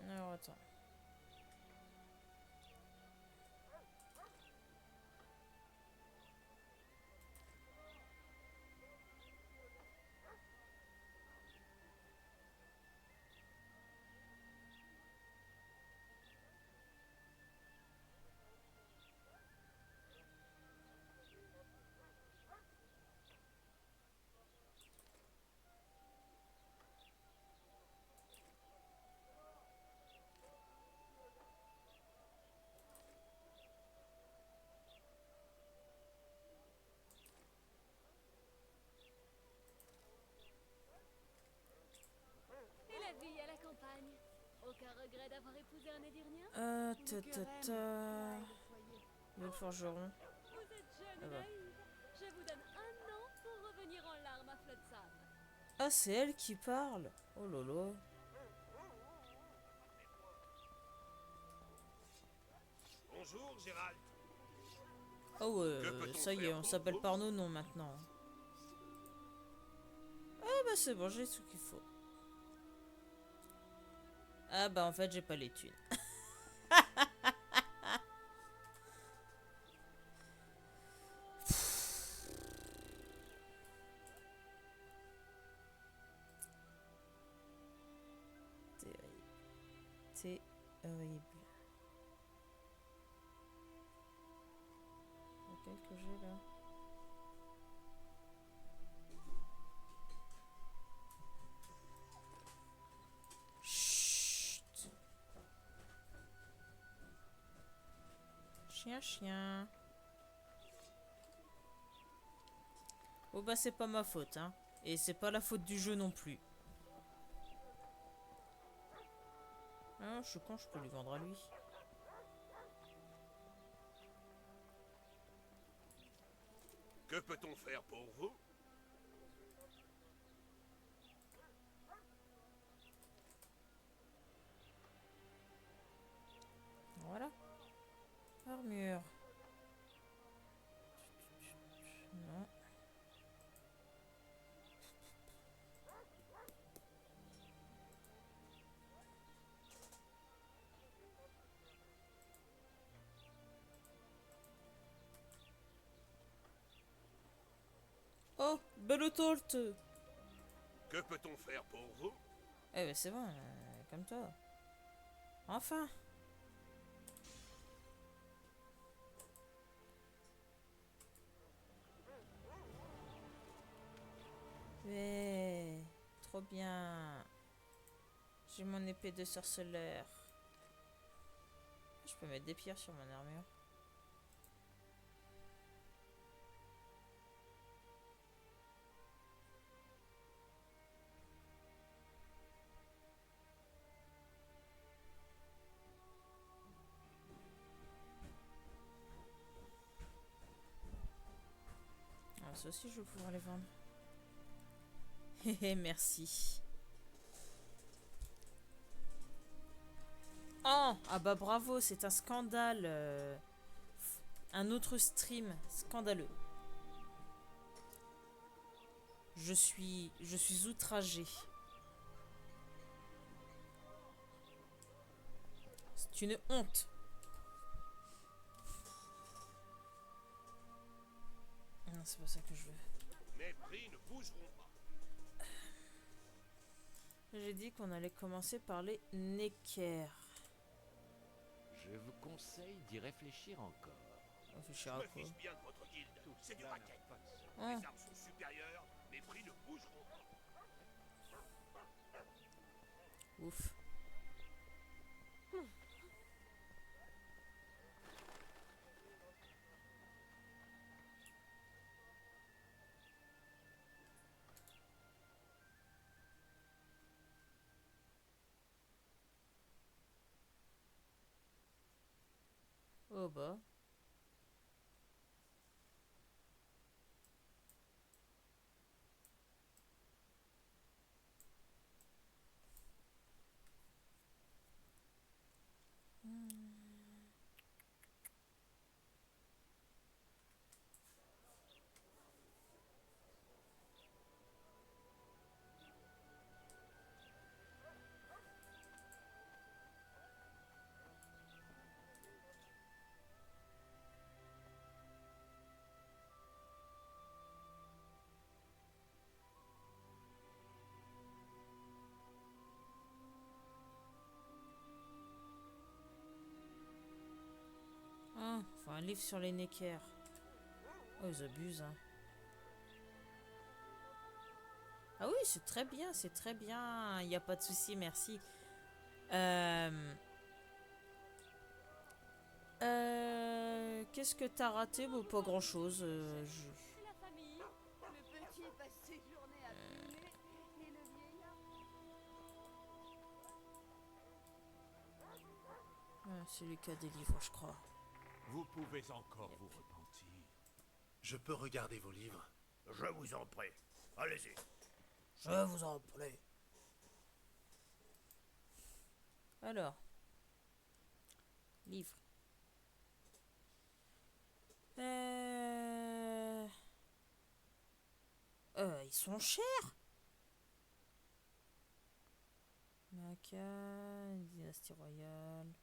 Alors, attends. Et la vie à la campagne? Aucun regret d'avoir épousé un Édirnien? Le forgeron. Vous êtes jeune Ah et bah. naïve. Je vous donne 1 an pour revenir en larmes à Flotsam. Ah, c'est elle qui parle. Oh lolo. Bonjour, Gérald. Oh Que peut-on ça y est, faire on pour s'appelle vous par nos noms maintenant. Ah bah c'est bon, j'ai ce qu'il faut. Ah bah en fait j'ai pas les thunes. Terrible. Terrible. Lequel que j'ai là? Chut. Chien, chien. Oh bah c'est pas ma faute, hein. Et c'est pas la faute du jeu non plus. Ah, je suis con, je peux lui vendre à lui. Que peut-on faire pour vous? Voilà. Armure. Non. Oh, belle torte. Que peut-on faire pour vous? Eh ben c'est bon, comme toi. Enfin. Ouais, trop bien. J'ai mon épée de sorceleur. Je peux mettre des pierres sur mon armure. Ah, ça aussi je vais pouvoir les vendre. Hé merci. Oh, ah bah bravo, c'est un scandale. Un autre stream scandaleux. Je suis outragé. C'est une honte. Non, c'est pas ça que je veux. Mes prix ne bougeront pas. J'ai dit qu'on allait commencer par les Necker. Je vous conseille d'y réfléchir encore. Réfléchir Je à me quoi? fiche bien de votre guilde. C'est du racket. Ah. Les armes sont supérieures, mes prix ne bougeront pas. Ouf. Oh bah. Ah, faut un livre sur les Necker. Oh, ils abusent, hein. Ah oui, c'est très bien, c'est très bien. Il n'y a pas de souci, merci. Qu'est-ce que t'as raté? Bon, pas grand-chose. La famille. Le petit passe ses journées à fumer et le vieillard. C'est le cas des livres, je crois. Vous pouvez encore vous repentir. Je peux regarder vos livres? Je vous en prie. Allez-y. Je vous en prie. Alors. Livre. Ils sont chers. Maca, Dynastie Royale.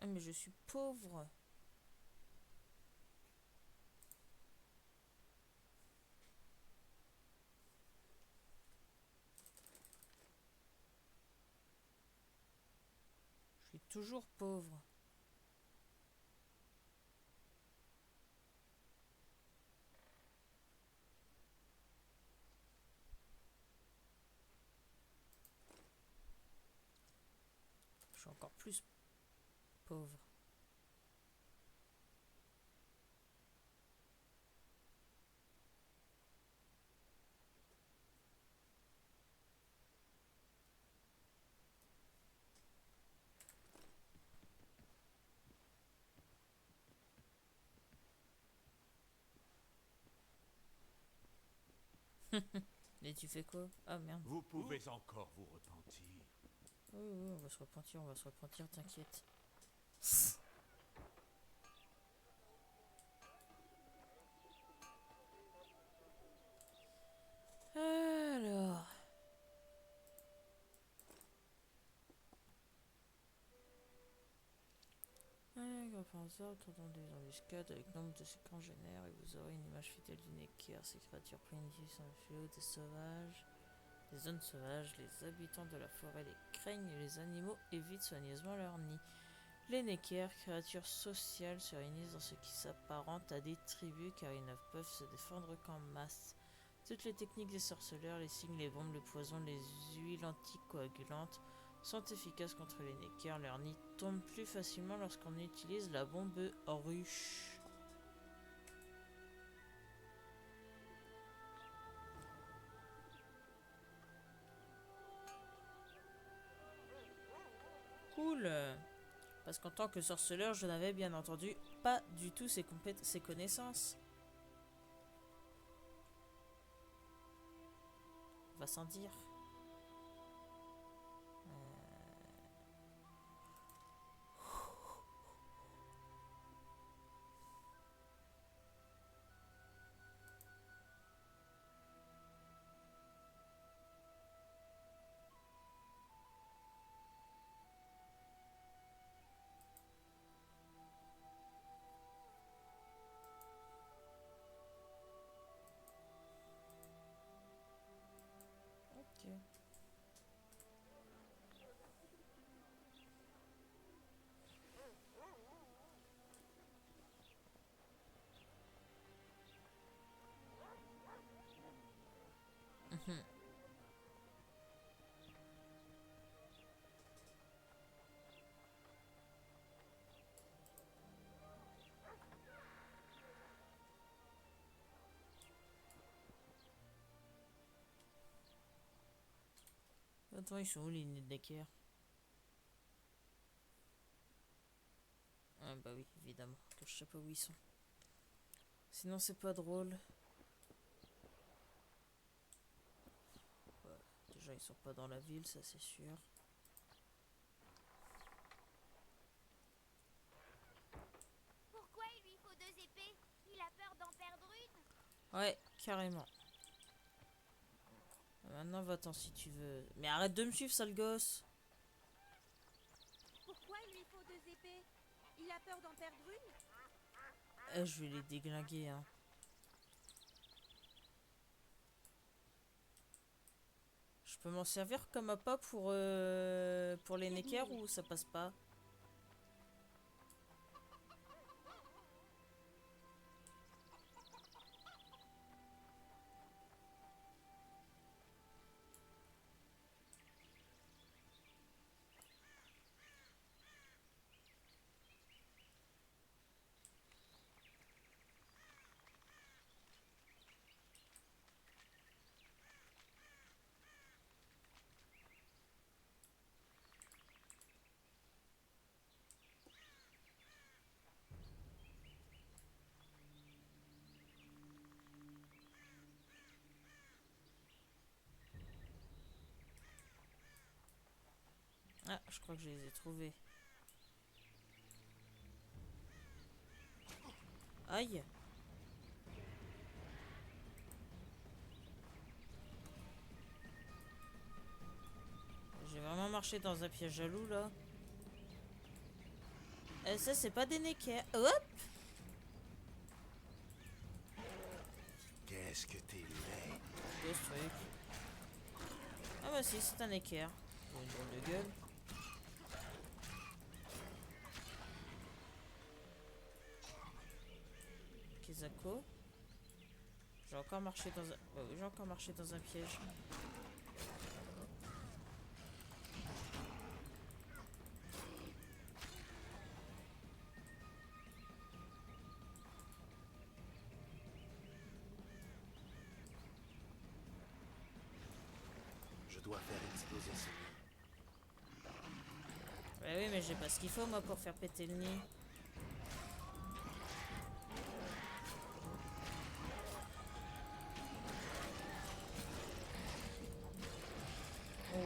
Ah, mais je suis pauvre. Je suis toujours pauvre. Je suis encore plus pauvre. Et tu fais quoi? Ah merde. Vous pouvez encore vous repentir. Oui, oui, on va se repentir, t'inquiète. Alors. Par hasard, tournant des embuscades avec nombre de séquences génère et vous aurez une image fidèle du Necker. Ces créatures primitives sont les fléaux des sauvages. Des zones sauvages, les habitants de la forêt les craignent et les animaux évitent soigneusement leur nid. Les Necker, créatures sociales, se réunissent dans ce qui s'apparente à des tribus car ils ne peuvent se défendre qu'en masse. Toutes les techniques des sorceleurs, les signes, les bombes, le poison, les huiles anticoagulantes sont efficaces contre les Necker. Leur nid tombe plus facilement lorsqu'on utilise la bombe ruche. Cool. Parce qu'en tant que sorceleur, je n'avais bien entendu pas du tout ces connaissances. Va sans dire. Ok. Mhm. Attends, ils sont où les Necker? Ah bah oui, évidemment, que je sais pas où ils sont. Sinon c'est pas drôle. Ouais, déjà ils sont pas dans la ville, ça c'est sûr. Pourquoi il lui faut 2 épées? Il a peur d'en perdre une? Ouais, carrément. Maintenant va-t'en si tu veux. Mais arrête de me suivre, sale gosse. Pourquoi il lui faut 2 épées? Il a peur d'en perdre une? Eh, je vais les déglinguer, hein. Je peux m'en servir comme appât pour les Necker ou ça passe pas? Ah, je crois que je les ai trouvés. Aïe. J'ai vraiment marché dans un piège jaloux là. Ça c'est pas des Necker. Hop. Qu'est-ce que t'es laid? Qu'est-ce truc? Ah bah si, c'est un Necker. Il a une drôle de gueule. Kezako. J'ai encore marché dans un... Oh, j'ai encore marché dans un piège. Je dois faire exploser ce nid. Bah oui, mais j'ai pas ce qu'il faut moi pour faire péter le nid.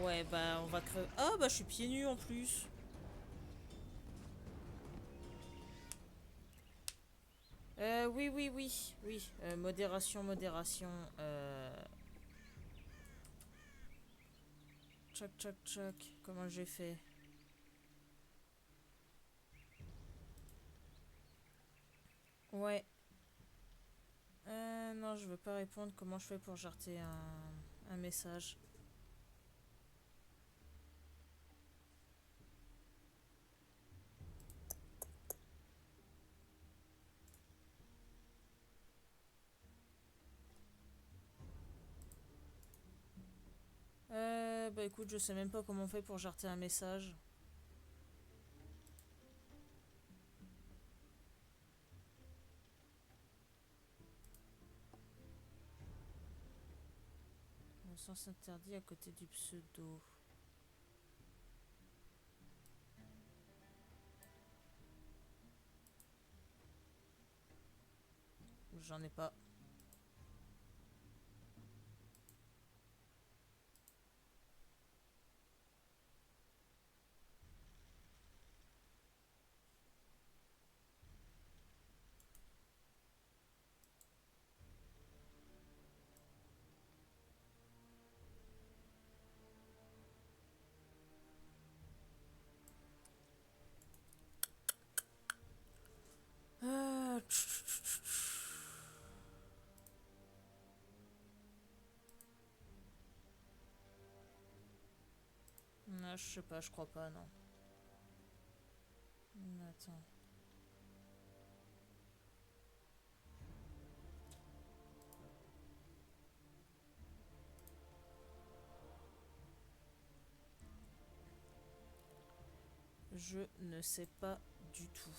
Ouais, bah on va crever. Ah bah je suis pieds nus en plus. Oui, oui, oui, oui. Modération, modération. Tchoc, tchoc, tchoc. Comment j'ai fait? Ouais. Non, je veux pas répondre. Comment je fais pour jarter un message? Bah écoute, je sais même pas comment on fait pour jarter un message. Le sens interdit à côté du pseudo. J'en ai pas. Non, je sais pas, je crois pas, non. Attends. Je ne sais pas du tout.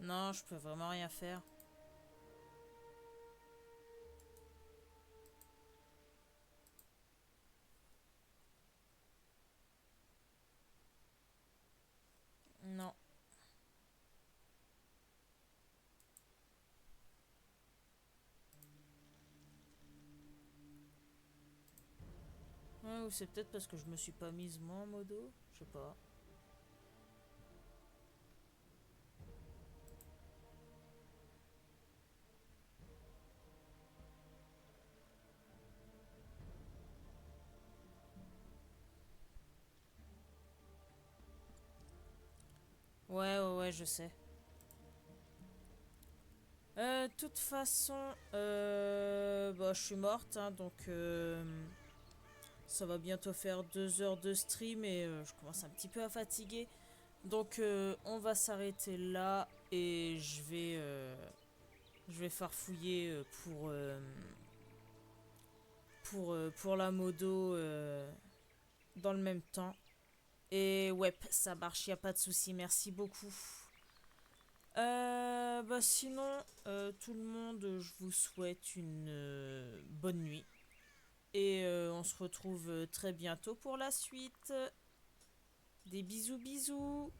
Non, je peux vraiment rien faire. Non. Ouais, ou c'est peut-être parce que je me suis pas mise moi en modo, je sais pas. Ouais, je sais. Toute façon, bah, je suis morte, hein, donc ça va bientôt faire 2 heures de stream et je commence un petit peu à fatiguer. Donc on va s'arrêter là et je vais farfouiller pour la modo dans le même temps. Et ouais, ça marche, y a pas de souci, merci beaucoup. Bah sinon, tout le monde, je vous souhaite une bonne nuit. Et on se retrouve très bientôt pour la suite. Des bisous bisous.